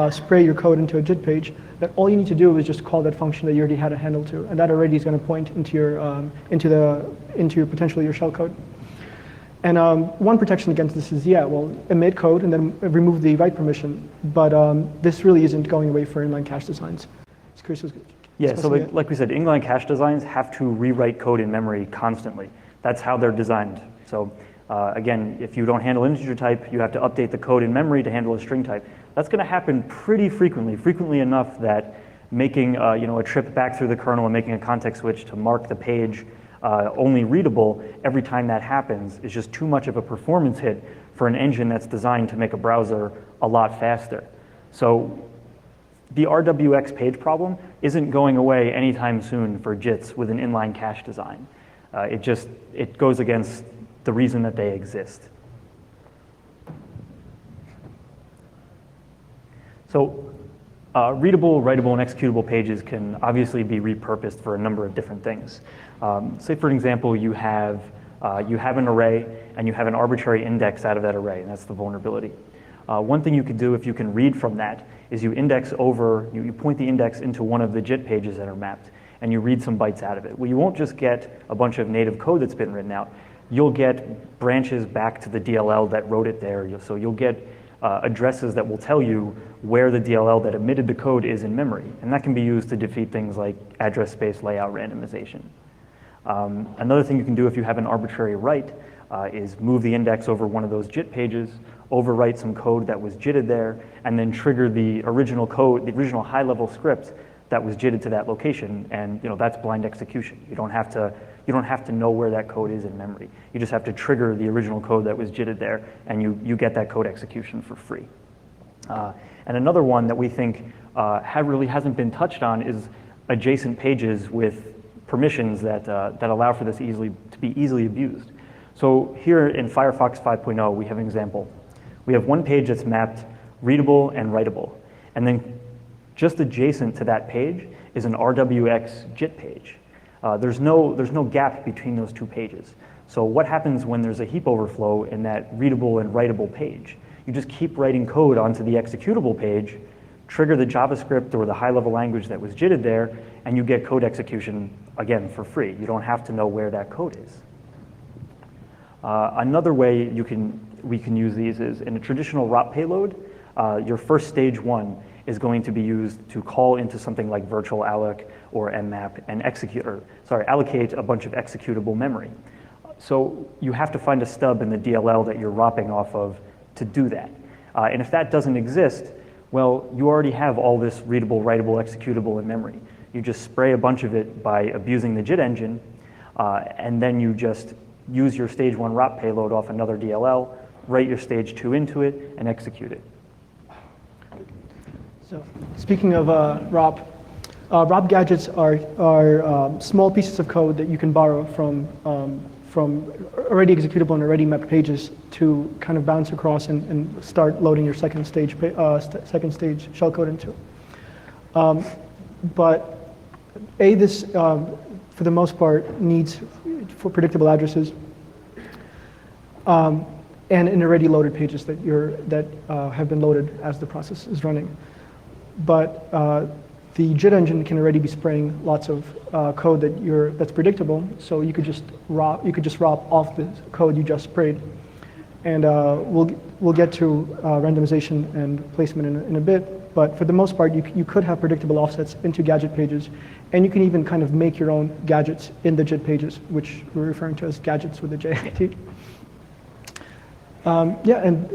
spray your code into a JIT page, then all you need to do is just call that function that you already had a handle to, and that already is going to point into your potentially your shellcode. And one protection against this is, emit code and then remove the write permission. But this really isn't going away for inline cache designs. Yeah, so like we said, inline cache designs have to rewrite code in memory constantly. That's how they're designed. So again, if you don't handle integer type, you have to update the code in memory to handle a string type. That's going to happen pretty frequently enough that making a trip back through the kernel and making a context switch to mark the page only readable every time that happens is just too much of a performance hit for an engine that's designed to make a browser a lot faster. So the RWX page problem isn't going away anytime soon for JITs with an inline cache design. It goes against the reason that they exist. So readable, writable, and executable pages can obviously be repurposed for a number of different things. Say, for example, you have an array and you have an arbitrary index out of that array, and that's the vulnerability. One thing you could do if you can read from that is you point the index into one of the JIT pages that are mapped, and you read some bytes out of it. Well, you won't just get a bunch of native code that's been written out. You'll get branches back to the DLL that wrote it there. So you'll get addresses that will tell you where the DLL that emitted the code is in memory. And that can be used to defeat things like address space layout randomization. Another thing you can do if you have an arbitrary write is move the index over one of those JIT pages, overwrite some code that was JITted there, and then trigger the original code, the original high-level script that was JITted to that location, and that's blind execution. You don't have to know where that code is in memory. You just have to trigger the original code that was JITted there, and you get that code execution for free. And another one that we think really hasn't been touched on is adjacent pages with permissions that allow for this to be easily abused. So here in Firefox 5.0, we have an example. We have one page that's mapped readable and writable, and then just adjacent to that page is an RWX JIT page. There's no gap between those two pages. So what happens when there's a heap overflow in that readable and writable page? You just keep writing code onto the executable page, trigger the JavaScript or the high-level language that was JITted there, and you get code execution, again, for free. You don't have to know where that code is. Another way we can use these is in a traditional ROP payload, your first stage one is going to be used to call into something like virtual alloc or mmap and allocate a bunch of executable memory. So you have to find a stub in the DLL that you're ROPing off of to do that. And if that doesn't exist, well, you already have all this readable, writable, executable in memory. You just spray a bunch of it by abusing the JIT engine, and then you just use your stage one ROP payload off another DLL, write your stage two into it, and execute it. So speaking of ROP, ROP gadgets are small pieces of code that you can borrow from already executable and already mapped pages to kind of bounce across and start loading your second stage shellcode into. But this, for the most part, needs for predictable addresses and in already loaded pages that have been loaded as the process is running. But the JIT engine can already be spraying lots of code that's predictable, so you could just ROP off the code you just sprayed. And we'll get to randomization and placement in a bit, but for the most part, you could have predictable offsets into gadget pages, and you can even kind of make your own gadgets in the JIT pages, which we're referring to as gadgets with a JIT. Yeah, and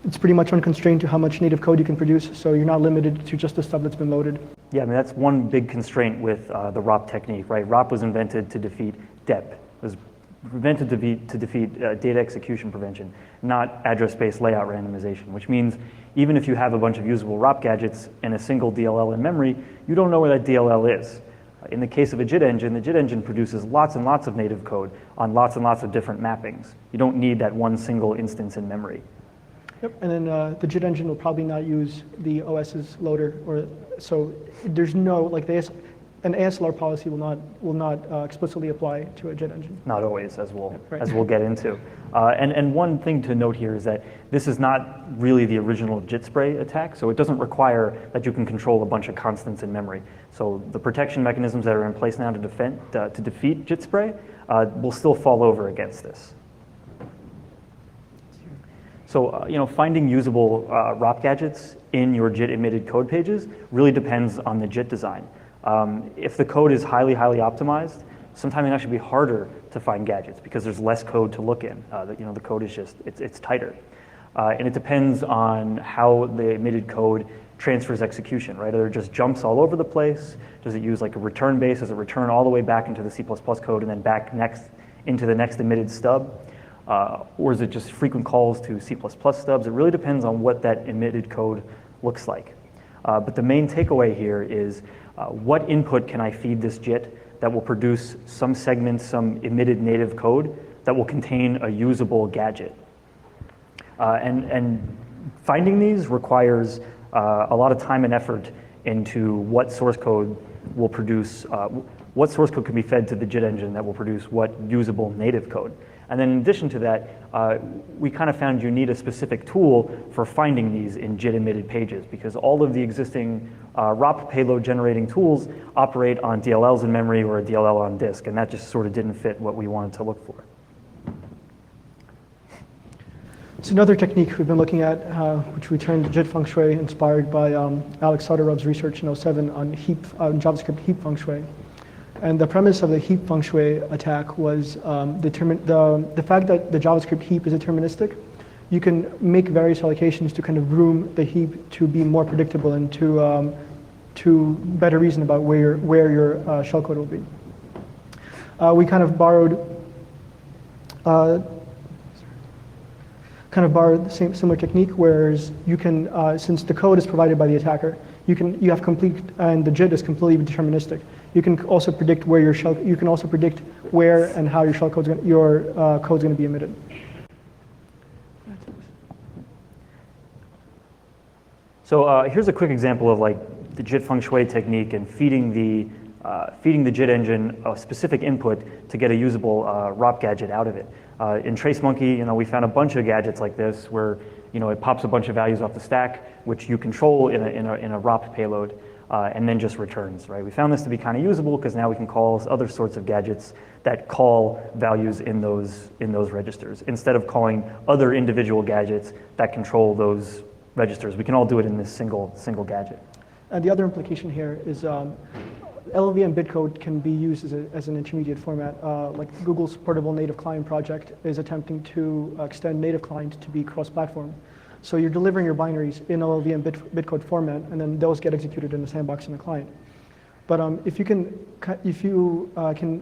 it's pretty much unconstrained to how much native code you can produce, so you're not limited to just the stuff that's been loaded. Yeah, I mean, that's one big constraint with the ROP technique, right? ROP was invented to defeat DEP. It was invented to defeat data execution prevention, not address-based layout randomization, which means even if you have a bunch of usable ROP gadgets and a single DLL in memory, you don't know where that DLL is. In the case of a JIT engine, the JIT engine produces lots and lots of native code on lots and lots of different mappings. You don't need that one single instance in memory. Yep, and then the JIT engine will probably not use the OS's loader, or so there's no, like an ASLR policy will not explicitly apply to a JIT engine. Not always, as we'll Right. as we'll get into. And one thing to note here is that this is not really the original JIT spray attack, so it doesn't require that you can control a bunch of constants in memory. So the protection mechanisms that are in place now to defeat JIT spray will still fall over against this. So finding usable ROP gadgets in your JIT emitted code pages really depends on the JIT design. If the code is highly optimized, sometimes it actually be harder to find gadgets because there's less code to look in. The code is just, it's tighter. And it depends on how the emitted code transfers execution, right? Either it just jumps all over the place. Does it use like a return base? Does it return all the way back into the C++ code and then back into the next emitted stub? Or is it just frequent calls to C++ stubs? It really depends on what that emitted code looks like. But the main takeaway here is what input can I feed this JIT that will produce some segments, some emitted native code that will contain a usable gadget. And finding these requires a lot of time and effort into what source code will produce, what source code can be fed to the JIT engine that will produce what usable native code. And then in addition to that, we kind of found you need a specific tool for finding these in JIT emitted pages because all of the existing ROP payload generating tools operate on DLLs in memory or a DLL on disk, and that just sort of didn't fit what we wanted to look for. So another technique we've been looking at, which we termed JIT feng shui, inspired by Alex Sotorov's research in '07 on JavaScript heap feng shui. And the premise of the heap feng shui attack was the fact that the JavaScript heap is deterministic. You can make various allocations to kind of groom the heap to be more predictable and to better reason about where your shellcode will be. We kind of borrowed the similar technique, whereas you can, since the code is provided by the attacker, you have complete, and the JIT is completely deterministic. You can also predict where you can also predict where and how your code's going to be emitted. So here's a quick example of like the JIT feng shui technique and feeding the JIT engine a specific input to get a usable ROP gadget out of it. In TraceMonkey, we found a bunch of gadgets like this where it pops a bunch of values off the stack, which you control in a ROP payload, and then just returns. Right? We found this to be kind of usable because now we can call other sorts of gadgets that call values in those registers instead of calling other individual gadgets that control those registers. We can all do it in this single gadget. And the other implication here is LLVM bitcode can be used as an intermediate format. Like Google's Portable Native Client project is attempting to extend native client to be cross-platform. So you're delivering your binaries in LLVM bitcode format, and then those get executed in the sandbox in the client. But if you can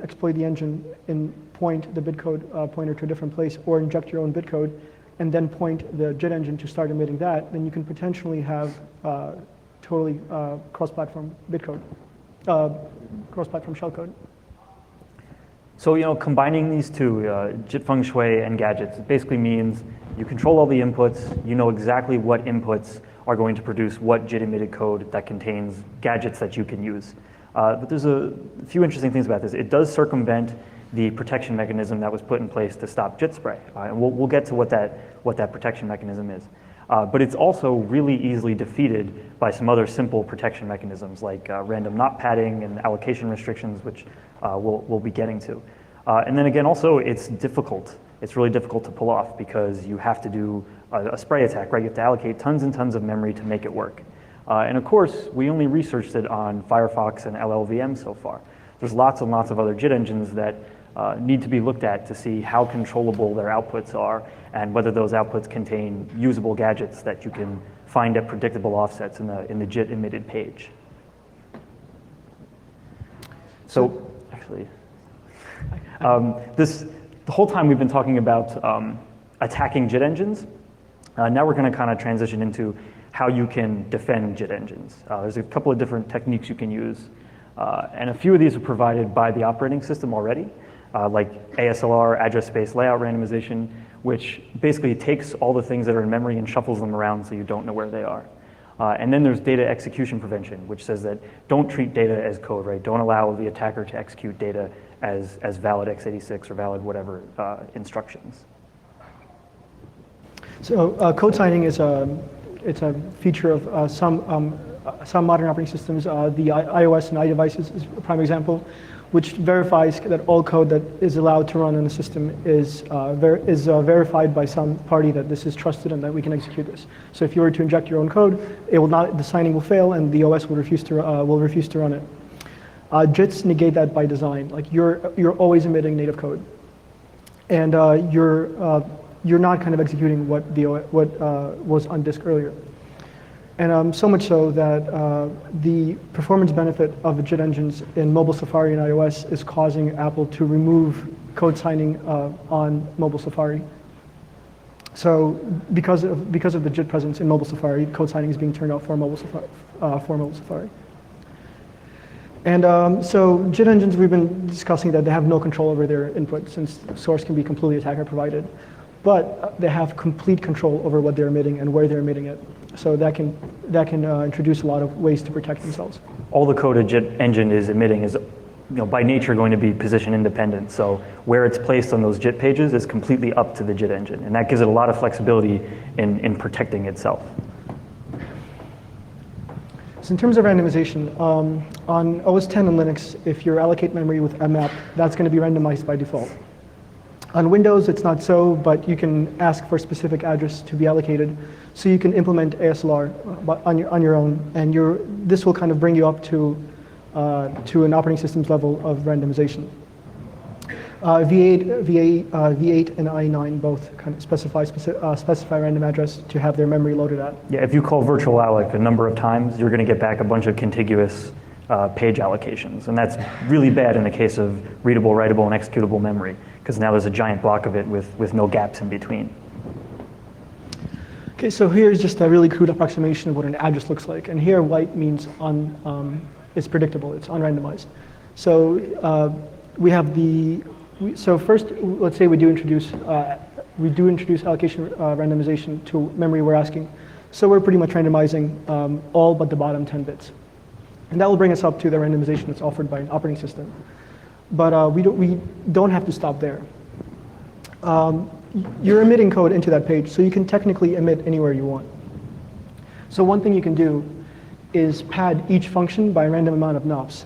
exploit the engine and point the bitcode pointer to a different place, or inject your own bitcode, and then point the JIT engine to start emitting that, then you can potentially have totally cross-platform bitcode. Cross-platform shellcode. So combining these two, JIT feng shui and gadgets, it basically means you control all the inputs, you know exactly what inputs are going to produce what JIT emitted code that contains gadgets that you can use. But there's a few interesting things about this. It does circumvent the protection mechanism that was put in place to stop JIT spray. And we'll get to what that protection mechanism is. But it's also really easily defeated by some other simple protection mechanisms like random not padding and allocation restrictions, which we'll be getting to. And then again, also it's difficult it's really difficult to pull off because you have to do a spray attack, right? You have to allocate tons and tons of memory to make it work. And of course, we only researched it on Firefox and LLVM so far. There's lots and lots of other JIT engines that need to be looked at to see how controllable their outputs are and whether those outputs contain usable gadgets that you can find at predictable offsets in the JIT emitted page. So actually, the whole time we've been talking about attacking JIT engines. Now we're going to kind of transition into how you can defend JIT engines. There's a couple of different techniques you can use, and a few of these are provided by the operating system already, like ASLR, address space layout randomization, which basically takes all the things that are in memory and shuffles them around so you don't know where they are. And then there's data execution prevention, which says that don't treat data as code, right? Don't allow the attacker to execute data as valid x86 or valid whatever instructions. So code signing is it's a feature of some modern operating systems. The iOS and iDevices is a prime example, which verifies that all code that is allowed to run in the system is verified by some party that this is trusted and that we can execute this. So if you were to inject your own code, it will not. The signing will fail, and the OS will refuse to run it. JITs negate that by design. Like you're always emitting native code, and you're not kind of executing what was on disk earlier. And so much so that the performance benefit of the JIT engines in mobile Safari and iOS is causing Apple to remove code signing on mobile Safari. So because of the JIT presence in mobile Safari, code signing is being turned off for mobile Safari. And so JIT engines, we've been discussing that they have no control over their input since source can be completely attacker provided. But they have complete control over what they're emitting and where they're emitting it. So that can introduce a lot of ways to protect themselves. All the code a JIT engine is emitting is, by nature going to be position independent. So where it's placed on those JIT pages is completely up to the JIT engine, and that gives it a lot of flexibility in protecting itself. So in terms of randomization, on OS X and Linux, if you allocate memory with mmap, that's going to be randomized by default. On Windows, it's not so, but you can ask for a specific address to be allocated. So you can implement ASLR on your own, and this will kind of bring you up to an operating system's level of randomization. V8 and i9 both kind of specify random address to have their memory loaded at. Yeah, if you call virtual alloc a number of times, you're going to get back a bunch of contiguous page allocations, and that's really bad in the case of readable, writable, and executable memory, because now there's a giant block of it with no gaps in between. Okay, so here's just a really crude approximation of what an address looks like, and here white means it's predictable, it's unrandomized. So we have so first, let's say we do introduce allocation randomization to memory we're asking. So we're pretty much randomizing all but the bottom 10 bits. And that will bring us up to the randomization that's offered by an operating system. But we don't have to stop there. You're emitting code into that page, so you can technically emit anywhere you want. So one thing you can do is pad each function by a random amount of nops.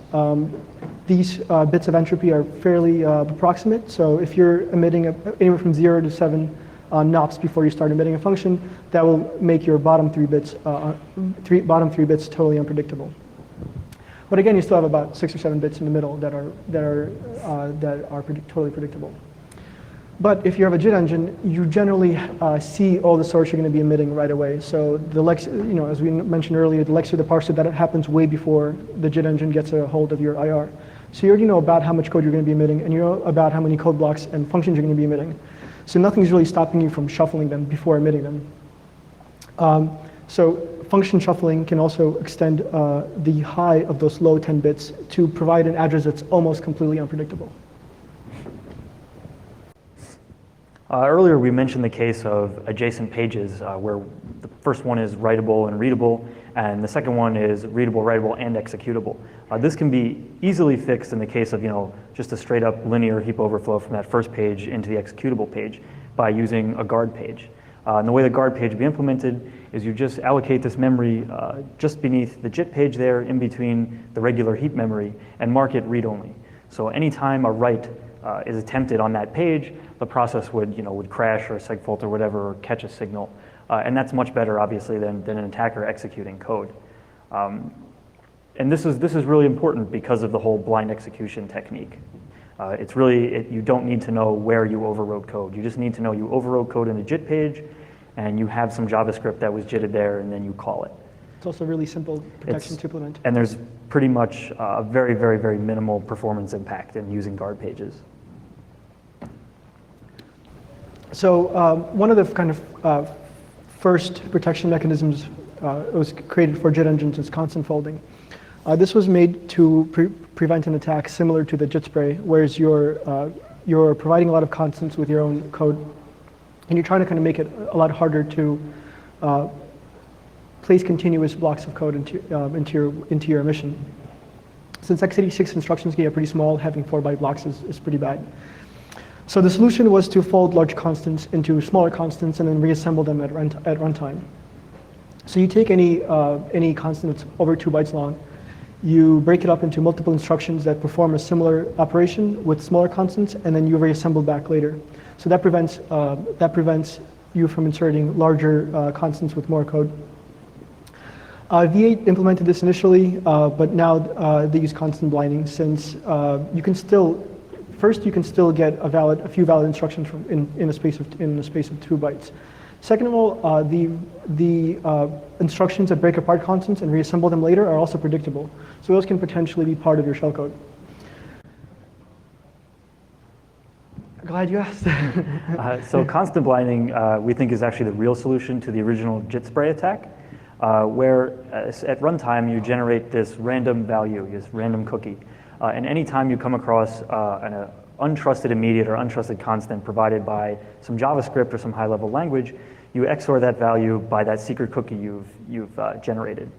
These bits of entropy are fairly approximate, so if you're emitting anywhere from 0 to 7 nops before you start emitting a function, that will make your bottom three bits totally unpredictable. But again, you still have about 6 or 7 bits in the middle that are totally predictable. But if you have a JIT engine, you generally see all the source you're going to be emitting right away. So as we mentioned earlier, the Lexer, the parser, that happens way before the JIT engine gets a hold of your IR. So you already know about how much code you're going to be emitting, and you know about how many code blocks and functions you're going to be emitting. So nothing's really stopping you from shuffling them before emitting them. So function shuffling can also extend the high of those low 10 bits to provide an address that's almost completely unpredictable. Earlier we mentioned the case of adjacent pages where the first one is writable and readable, and the second one is readable, writable, and executable. This can be easily fixed in the case of just a straight up linear heap overflow from that first page into the executable page by using a guard page. And the way the guard page will be implemented is you just allocate this memory just beneath the JIT page there in between the regular heap memory and mark it read-only. So anytime a write is attempted on that page, the process would crash or segfault or whatever, or catch a signal. And that's much better, obviously, than an attacker executing code. And this is really important because of the whole blind execution technique. It's really, you don't need to know where you overwrote code. You just need to know you overwrote code in a JIT page, and you have some JavaScript that was JITted there, and then you call it. It's also really simple protection to implement. And there's pretty much a very, very, very minimal performance impact in using guard pages. So one of the kind of first protection mechanisms was created for JIT engines is constant folding. This was made to prevent an attack similar to the JIT spray, whereas you're providing a lot of constants with your own code, and you're trying to kind of make it a lot harder to place continuous blocks of code into your emission. Since x86 instructions are pretty small, having 4-byte blocks is pretty bad. So the solution was to fold large constants into smaller constants and then reassemble them at runtime. So you take any constant that's over 2 bytes long, you break it up into multiple instructions that perform a similar operation with smaller constants, and then you reassemble back later. So that prevents you from inserting larger constants with more code. V8 implemented this initially, but now they use constant blinding, since you can still get a few valid instructions in a space of 2 bytes. Second of all, the instructions that break apart constants and reassemble them later are also predictable. So those can potentially be part of your shellcode. Glad you asked. So constant blinding, we think, is actually the real solution to the original JIT spray attack, where at runtime you generate this random value, this random cookie. And anytime you come across an untrusted immediate or untrusted constant provided by some JavaScript or some high-level language, you XOR that value by that secret cookie you've generated.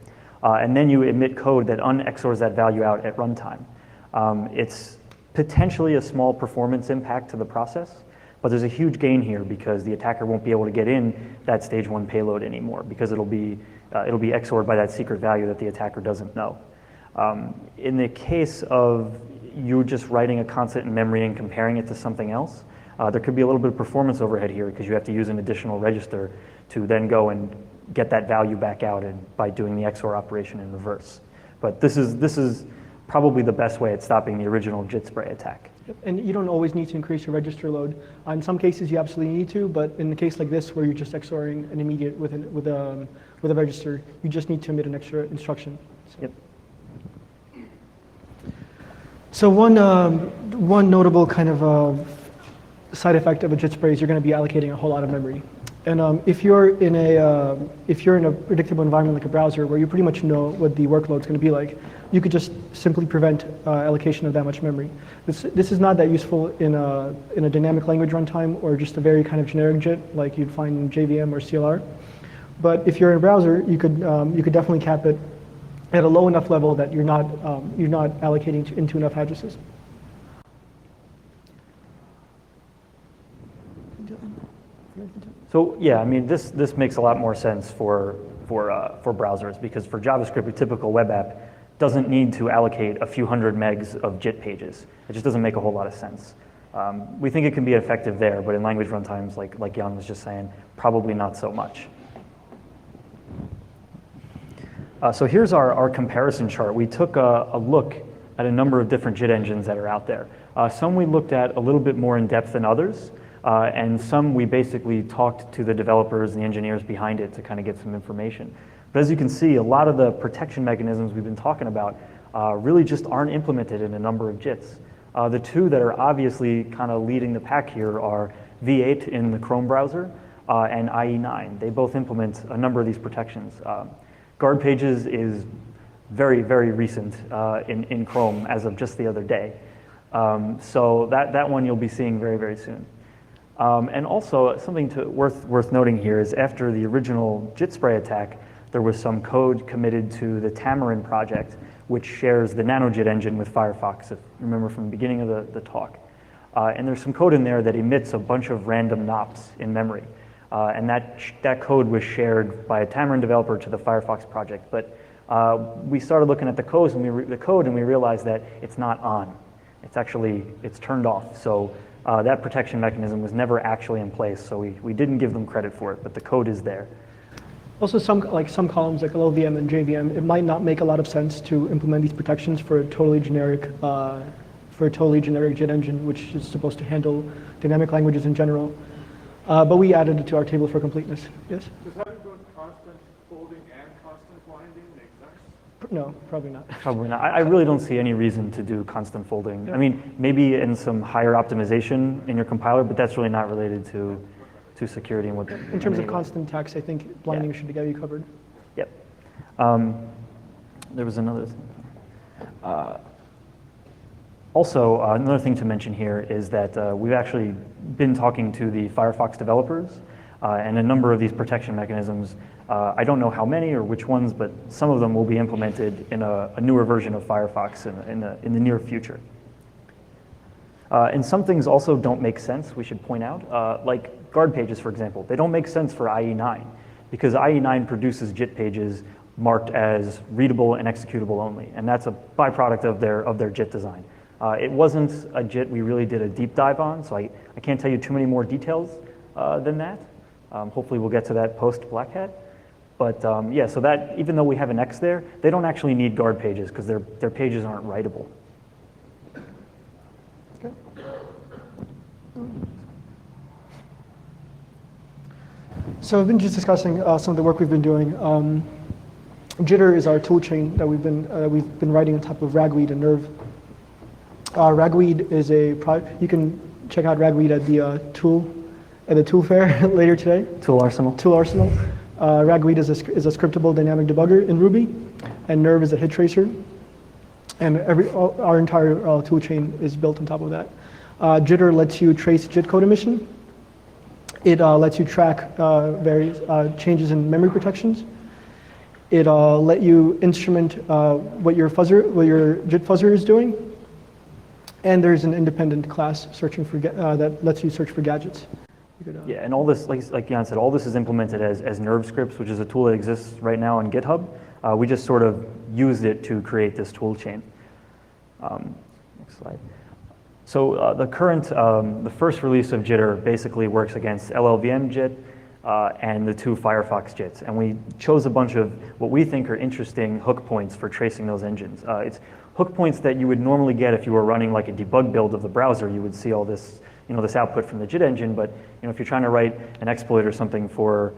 And then you emit code that un-XORs that value out at runtime. It's potentially a small performance impact to the process, but there's a huge gain here because the attacker won't be able to get in that stage 1 payload anymore, because it'll be XORed by that secret value that the attacker doesn't know. In the case of you just writing a constant in memory and comparing it to something else, there could be a little bit of performance overhead here because you have to use an additional register to then go and get that value back out by doing the XOR operation in reverse. But this is probably the best way at stopping the original JIT spray attack. And you don't always need to increase your register load. In some cases you absolutely need to, but in the case like this where you're just XORing an immediate with a register, you just need to emit an extra instruction. So. Yep. So one notable kind of side effect of a JIT spray is you're going to be allocating a whole lot of memory. And if you're in a predictable environment like a browser where you pretty much know what the workload's going to be like, you could just simply prevent allocation of that much memory. This is not that useful in a dynamic language runtime or just a very kind of generic JIT like you'd find in JVM or CLR. But if you're in a browser, you could definitely cap it at a low enough level that you're not allocating into enough addresses. So yeah, I mean, this makes a lot more sense for browsers, because for JavaScript, a typical web app doesn't need to allocate a few hundred megs of JIT pages. It just doesn't make a whole lot of sense. We think it can be effective there, but in language runtimes, like Jan was just saying, probably not so much. So here's our comparison chart. We took a look at a number of different JIT engines that are out there. Some we looked at a little bit more in depth than others, and some we basically talked to the developers and the engineers behind it to kind of get some information. But as you can see, a lot of the protection mechanisms we've been talking about really just aren't implemented in a number of JITs. The two that are obviously kind of leading the pack here are V8 in the Chrome browser and IE9. They both implement a number of these protections. Guard pages is very, very recent in Chrome as of just the other day. So that one you'll be seeing very, very soon. And also something worth noting here is after the original JIT spray attack, there was some code committed to the Tamarin project, which shares the NanoJIT engine with Firefox, if you remember from the beginning of the talk. And there's some code in there that emits a bunch of random NOPs in memory. And that code was shared by a Tamarin developer to the Firefox project. But we started looking at the code and we realized that it's not on. It's turned off. So that protection mechanism was never actually in place, so we didn't give them credit for it, but the code is there. Also, some columns like LLVM and JVM, it might not make a lot of sense to implement these protections for a totally generic JIT engine, which is supposed to handle dynamic languages in general. But we added it to our table for completeness. Yes? Does having both constant folding and constant winding make sense? No, probably not. Probably not. I really don't see any reason to do constant folding. I mean, maybe in some higher optimization in your compiler, but that's really not related to security and what. In terms of constant tax, I think blinding should get you covered. Yep. There was another thing. Also, another thing to mention here is that we've actually been talking to the Firefox developers, and a number of these protection mechanisms, I don't know how many or which ones, but some of them will be implemented in a newer version of Firefox in the near future. And some things also don't make sense, we should point out, like guard pages, for example. They don't make sense for IE9 because IE9 produces JIT pages marked as readable and executable only, and that's a byproduct of their JIT design. It wasn't a JIT we really did a deep dive on, so I can't tell you too many more details than that. Hopefully we'll get to that post Black Hat. But yeah, so that even though we have an X there, they don't actually need guard pages because their pages aren't writable. Okay. So I've been just discussing some of the work we've been doing. Jitter is our toolchain that we've been writing on top of Ragweed and Nerve. Ragweed is you can check out Ragweed at the tool fair later today. Tool Arsenal. Tool Arsenal. Ragweed is a scriptable dynamic debugger in Ruby, and Nerve is a hit tracer. And our entire toolchain is built on top of that. Jitter lets you trace JIT code emission. It lets you track various changes in memory protections. It let you instrument what your JIT fuzzer is doing. And there's an independent class searching for that lets you search for gadgets. Yeah, and all this, like Jan said, all this is implemented as Nerve scripts, which is a tool that exists right now on GitHub. We just sort of used it to create this tool chain. Next slide. So the first release of Jitter basically works against LLVM JIT and the two Firefox JITs. And we chose a bunch of what we think are interesting hook points for tracing those engines. It's hook points that you would normally get if you were running like a debug build of the browser. You would see all this, this output from the JIT engine, but if you're trying to write an exploit or something for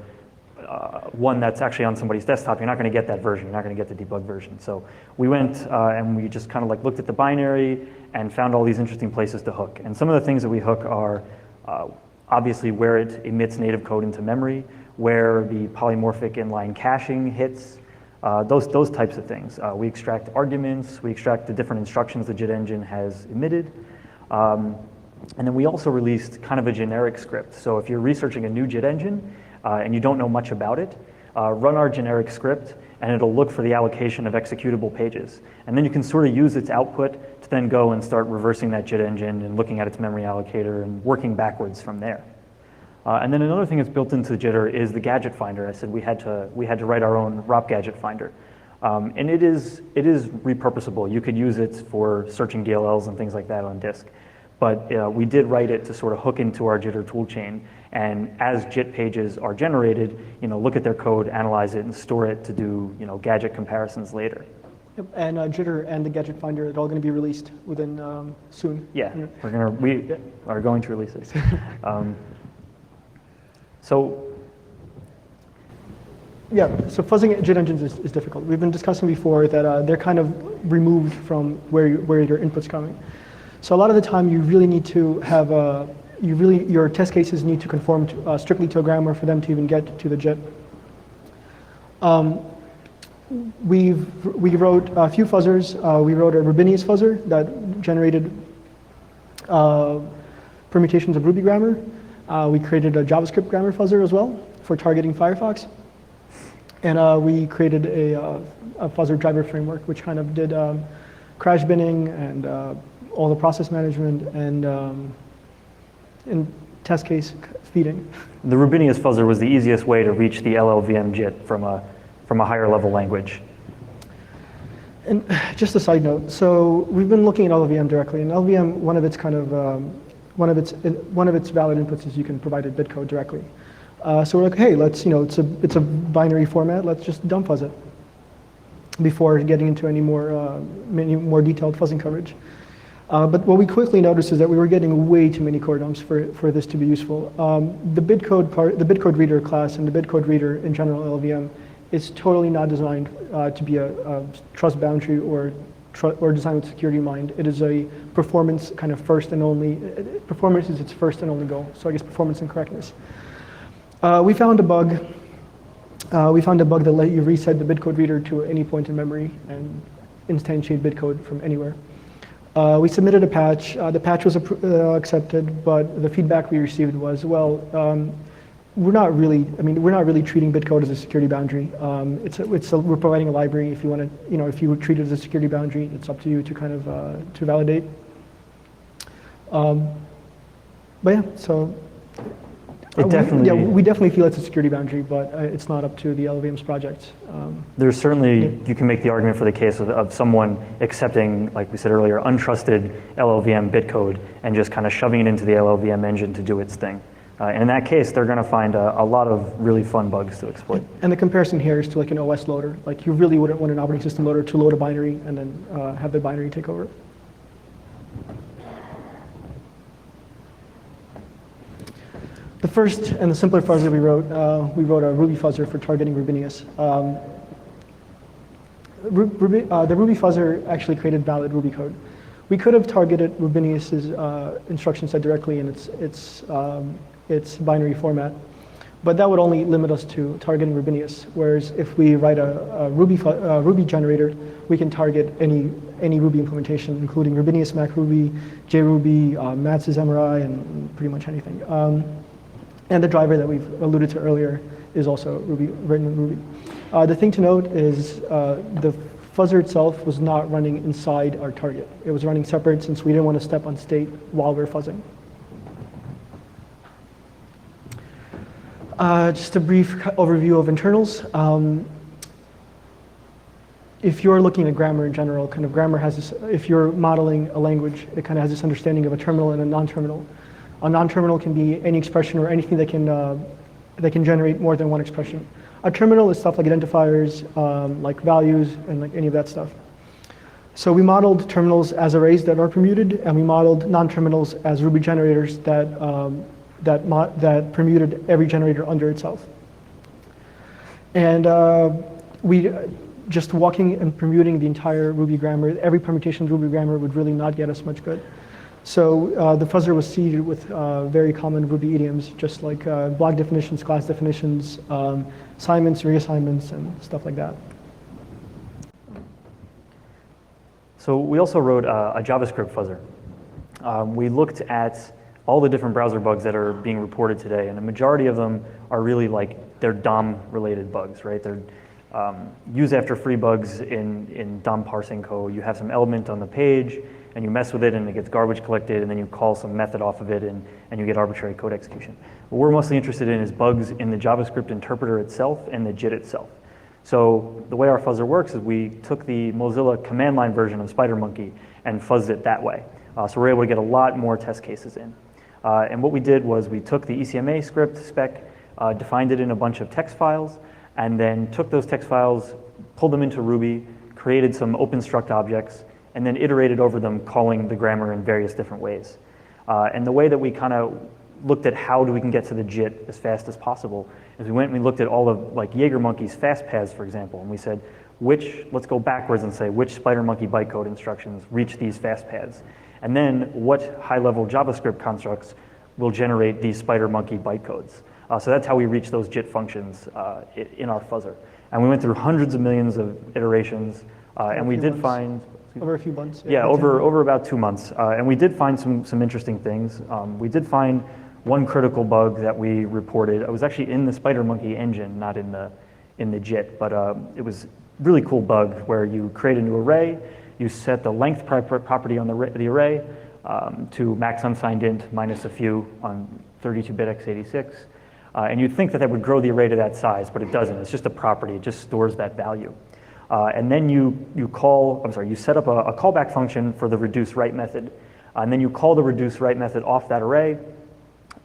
one that's actually on somebody's desktop, you're not going to get that version. You're not going to get the debug version. So we went and we just kind of looked at the binary and found all these interesting places to hook. And some of the things that we hook are obviously where it emits native code into memory, where the polymorphic inline caching hits, those types of things. We extract arguments, we extract the different instructions the JIT engine has emitted. And then we also released kind of a generic script. So if you're researching a new JIT engine and you don't know much about it, run our generic script and it'll look for the allocation of executable pages. And then you can sort of use its output to then go and start reversing that JIT engine and looking at its memory allocator and working backwards from there. And then another thing that's built into Jitter is the gadget finder. I said we had to write our own ROP gadget finder. And it is repurposable. You could use it for searching DLLs and things like that on disk. But we did write it to sort of hook into our Jitter toolchain. And as JIT pages are generated, look at their code, analyze it, and store it to do gadget comparisons later. Yep. And Jitter and the gadget finder are all going to be released within soon. Yeah, we are going to release it. So fuzzing JIT engines is difficult. We've been discussing before that they're kind of removed from where your input's coming. So a lot of the time you really need to have your test cases need to conform strictly to a grammar for them to even get to the JIT. We wrote a few fuzzers. We wrote a Rubinius fuzzer that generated permutations of Ruby grammar. We created a JavaScript grammar fuzzer as well for targeting Firefox. And we created a fuzzer driver framework, which kind of did crash binning and all the process management and test case feeding. The Rubinius fuzzer was the easiest way to reach the LLVM JIT from a higher level language. And just a side note, so we've been looking at LLVM directly, and LLVM, one of its kind of one of its valid inputs is you can provide it bitcode directly. So we're like, hey, let's, it's a binary format. Let's just dump fuzz it before getting into any more detailed fuzzing coverage. But what we quickly noticed is that we were getting way too many core dumps for this to be useful. The bitcode reader class and the bitcode reader in general LLVM is totally not designed to be a trust boundary or designed with security in mind. It is a performance kind of first and only. Performance is its first and only goal. So I guess performance and correctness. We found a bug. That let you reset the bitcode reader to any point in memory and instantiate bitcode from anywhere. We submitted a patch. The patch was accepted, but the feedback we received was, well, we're not really treating bitcode as a security boundary. We're providing a library. If you want to, if you treat it as a security boundary, it's up to you to kind of to validate. But yeah, so. We definitely feel it's a security boundary, but it's not up to the LLVM's project. There's certainly, you can make the argument for the case of someone accepting, like we said earlier, untrusted LLVM bitcode and just kind of shoving it into the LLVM engine to do its thing. And in that case, they're going to find a lot of really fun bugs to exploit. And the comparison here is to like an OS loader. Like you really wouldn't want an operating system loader to load a binary and then have the binary take over. The first and the simpler fuzzer we wrote a Ruby fuzzer for targeting Rubinius. The Ruby fuzzer actually created valid Ruby code. We could have targeted Rubinius's instruction set directly in its binary format, but that would only limit us to targeting Rubinius. Whereas if we write a Ruby generator, we can target any Ruby implementation, including Rubinius, MacRuby, JRuby, Matz's MRI, and pretty much anything. And the driver that we've alluded to earlier is also written in Ruby. The thing to note is the fuzzer itself was not running inside our target. It was running separate since we didn't want to step on state while we're fuzzing. Just a brief overview of internals. If you're looking at grammar in general, kind of grammar has this, if you're modeling a language, it kind of has this understanding of a terminal and a non-terminal. A non-terminal can be any expression or anything that can generate more than one expression. A terminal is stuff like identifiers, like values, and like any of that stuff. So we modeled terminals as arrays that are permuted, and we modeled non-terminals as Ruby generators that permuted every generator under itself. And we just walking and permuting the entire Ruby grammar, every permutation of Ruby grammar would really not get us much good. So the fuzzer was seeded with very common Ruby idioms, just like block definitions, class definitions, assignments, reassignments, and stuff like that. So we also wrote a JavaScript fuzzer. We looked at all the different browser bugs that are being reported today, and the majority of them are really like they're DOM-related bugs, right? They're use after free bugs in DOM parsing code. You have some element on the page, and you mess with it and it gets garbage collected, and then you call some method off of it and you get arbitrary code execution. What we're mostly interested in is bugs in the JavaScript interpreter itself and the JIT itself. So the way our fuzzer works is we took the Mozilla command line version of SpiderMonkey and fuzzed it that way. So we're able to get a lot more test cases in. And what we did was we took the ECMA script spec, defined it in a bunch of text files, and then took those text files, pulled them into Ruby, created some open struct objects, and then iterated over them, calling the grammar in various different ways. And the way that we kind of looked at how we can get to the JIT as fast as possible is we went and we looked at all of like JagerMonkey's fast paths, for example, and we said, let's go backwards and say which SpiderMonkey bytecode instructions reach these fast paths. And then what high-level JavaScript constructs will generate these SpiderMonkey bytecodes. So that's how we reach those JIT functions in our fuzzer. And we went through hundreds of millions of iterations, and we did find... Over a few months? Yeah, over about 2 months. And we did find some interesting things. We did find one critical bug that we reported. It was actually in the SpiderMonkey engine, not in the JIT, but it was a really cool bug where you create a new array, you set the length property on the array to max unsigned int minus a few on 32-bit x86. And you'd think that would grow the array to that size, but it doesn't. It's just a property. It just stores that value. And then you set up a callback function for the reduce write method. And then you call the reduce write method off that array.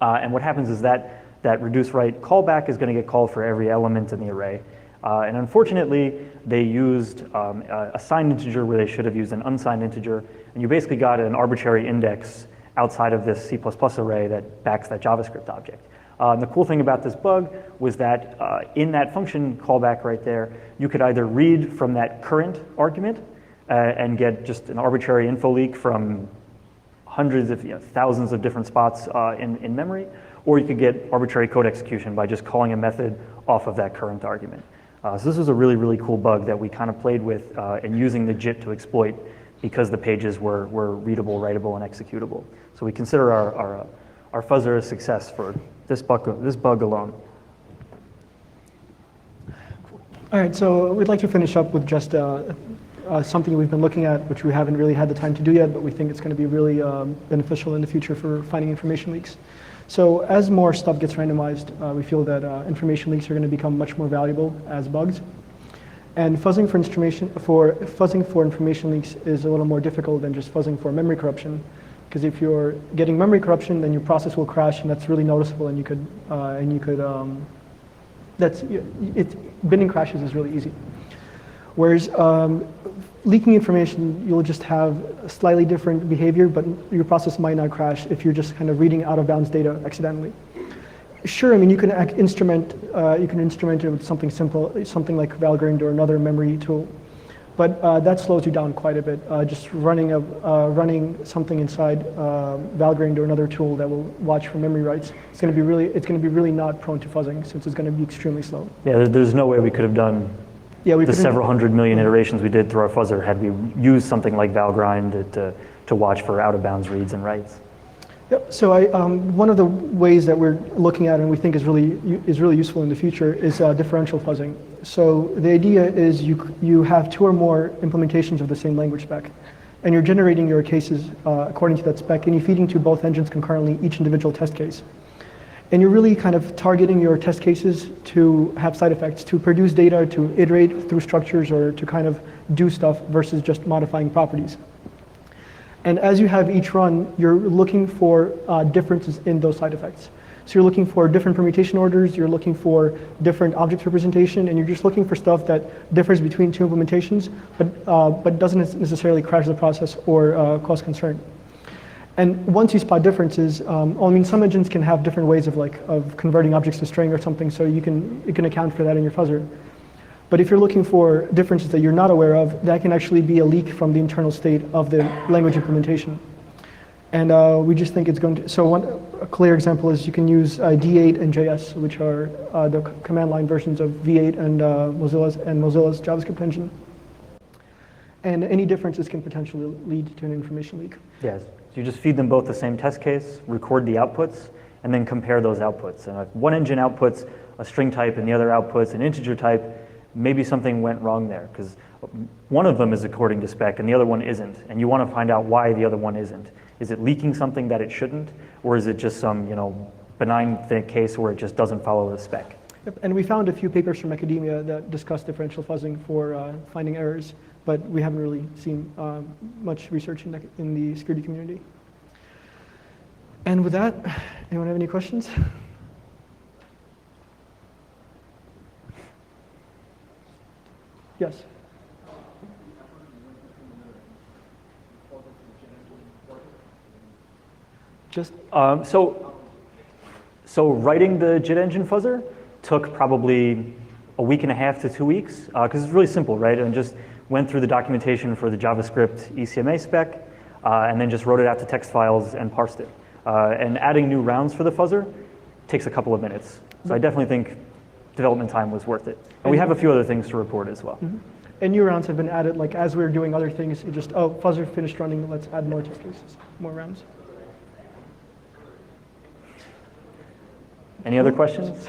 And what happens is that reduce write callback is going to get called for every element in the array. And unfortunately, they used a signed integer where they should have used an unsigned integer. And you basically got an arbitrary index outside of this C++ array that backs that JavaScript object. And the cool thing about this bug was that in that function callback right there, you could either read from that current argument and get just an arbitrary info leak from hundreds of, thousands of different spots in memory, or you could get arbitrary code execution by just calling a method off of that current argument. So this was a really, really cool bug that we kind of played with and using the JIT to exploit because the pages were readable, writable, and executable. So we consider our fuzzer a success for this bug alone. All right, so we'd like to finish up with just something we've been looking at, which we haven't really had the time to do yet, but we think it's going to be really beneficial in the future for finding information leaks. So as more stuff gets randomized, we feel that information leaks are going to become much more valuable as bugs. And fuzzing for information leaks is a little more difficult than just fuzzing for memory corruption, because if you're getting memory corruption, then your process will crash, and that's really noticeable. And binning crashes is really easy. Whereas leaking information, you'll just have a slightly different behavior, but your process might not crash if you're just kind of reading out of bounds data accidentally. Sure, I mean, you can instrument it with something simple, something like Valgrind or another memory tool, but that slows you down quite a bit. Just running something inside Valgrind or another tool that will watch for memory writes, it's going to be really not prone to fuzzing, since it's going to be extremely slow. Yeah, there's no way we could have done the several hundred million iterations we did through our fuzzer had we used something like Valgrind to watch for out-of-bounds reads and writes. Yep. So one of the ways that we're looking at and we think is really useful in the future is differential fuzzing. So the idea is you have two or more implementations of the same language spec, and you're generating your cases according to that spec, and you're feeding to both engines concurrently each individual test case. And you're really kind of targeting your test cases to have side effects, to produce data, to iterate through structures, or to kind of do stuff versus just modifying properties. And as you have each run, you're looking for differences in those side effects. So you're looking for different permutation orders, you're looking for different object representation, and you're just looking for stuff that differs between two implementations, but doesn't necessarily crash the process or cause concern. And once you spot differences, I mean, some engines can have different ways of converting objects to string or something, so you can account for that in your fuzzer. But if you're looking for differences that you're not aware of, that can actually be a leak from the internal state of the language implementation. And we just think it's going to, so a clear example is you can use D8 and JS, which are the command line versions of V8 and Mozilla's JavaScript engine. And any differences can potentially lead to an information leak. Yes, so you just feed them both the same test case, record the outputs, and then compare those outputs. And if one engine outputs a string type and the other outputs an integer type, maybe something went wrong there, because one of them is according to spec and the other one isn't, and you want to find out why the other one isn't. Is it leaking something that it shouldn't, or is it just some benign case where it just doesn't follow the spec? Yep. And we found a few papers from academia that discuss differential fuzzing for finding errors, but we haven't really seen much research in the security community. And with that, anyone have any questions? Yes. Just so writing the JIT engine fuzzer took probably a week and a half to 2 weeks because it's really simple, right? And just went through the documentation for the JavaScript ECMA spec and then just wrote it out to text files and parsed it. And adding new rounds for the fuzzer takes a couple of minutes. So I definitely think development time was worth it. And we have a few other things to report as well. Mm-hmm. And new rounds have been added, like as we're doing other things, it just, fuzzer finished running, let's add more test cases, more rounds. Any other questions?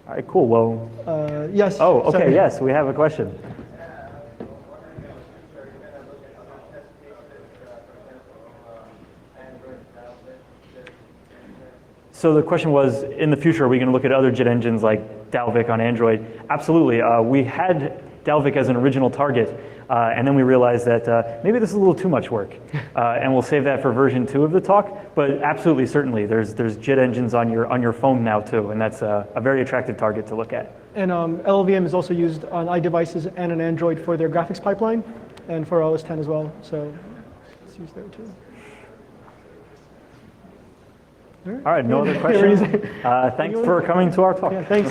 All right, cool, well. Yes. Oh, okay, sorry. yes, we have a question. So the question was, in the future, are we going to look at other JIT engines like Dalvik on Android? Absolutely. We had Dalvik as an original target, and then we realized that maybe this is a little too much work, and we'll save that for version 2 of the talk. But absolutely, certainly, there's JIT engines on your phone now too, and that's a very attractive target to look at. And LLVM is also used on iDevices and on Android for their graphics pipeline, and for OS X as well. So it's used there too. All right, no other questions. Thanks for coming to our talk. Yeah, thanks.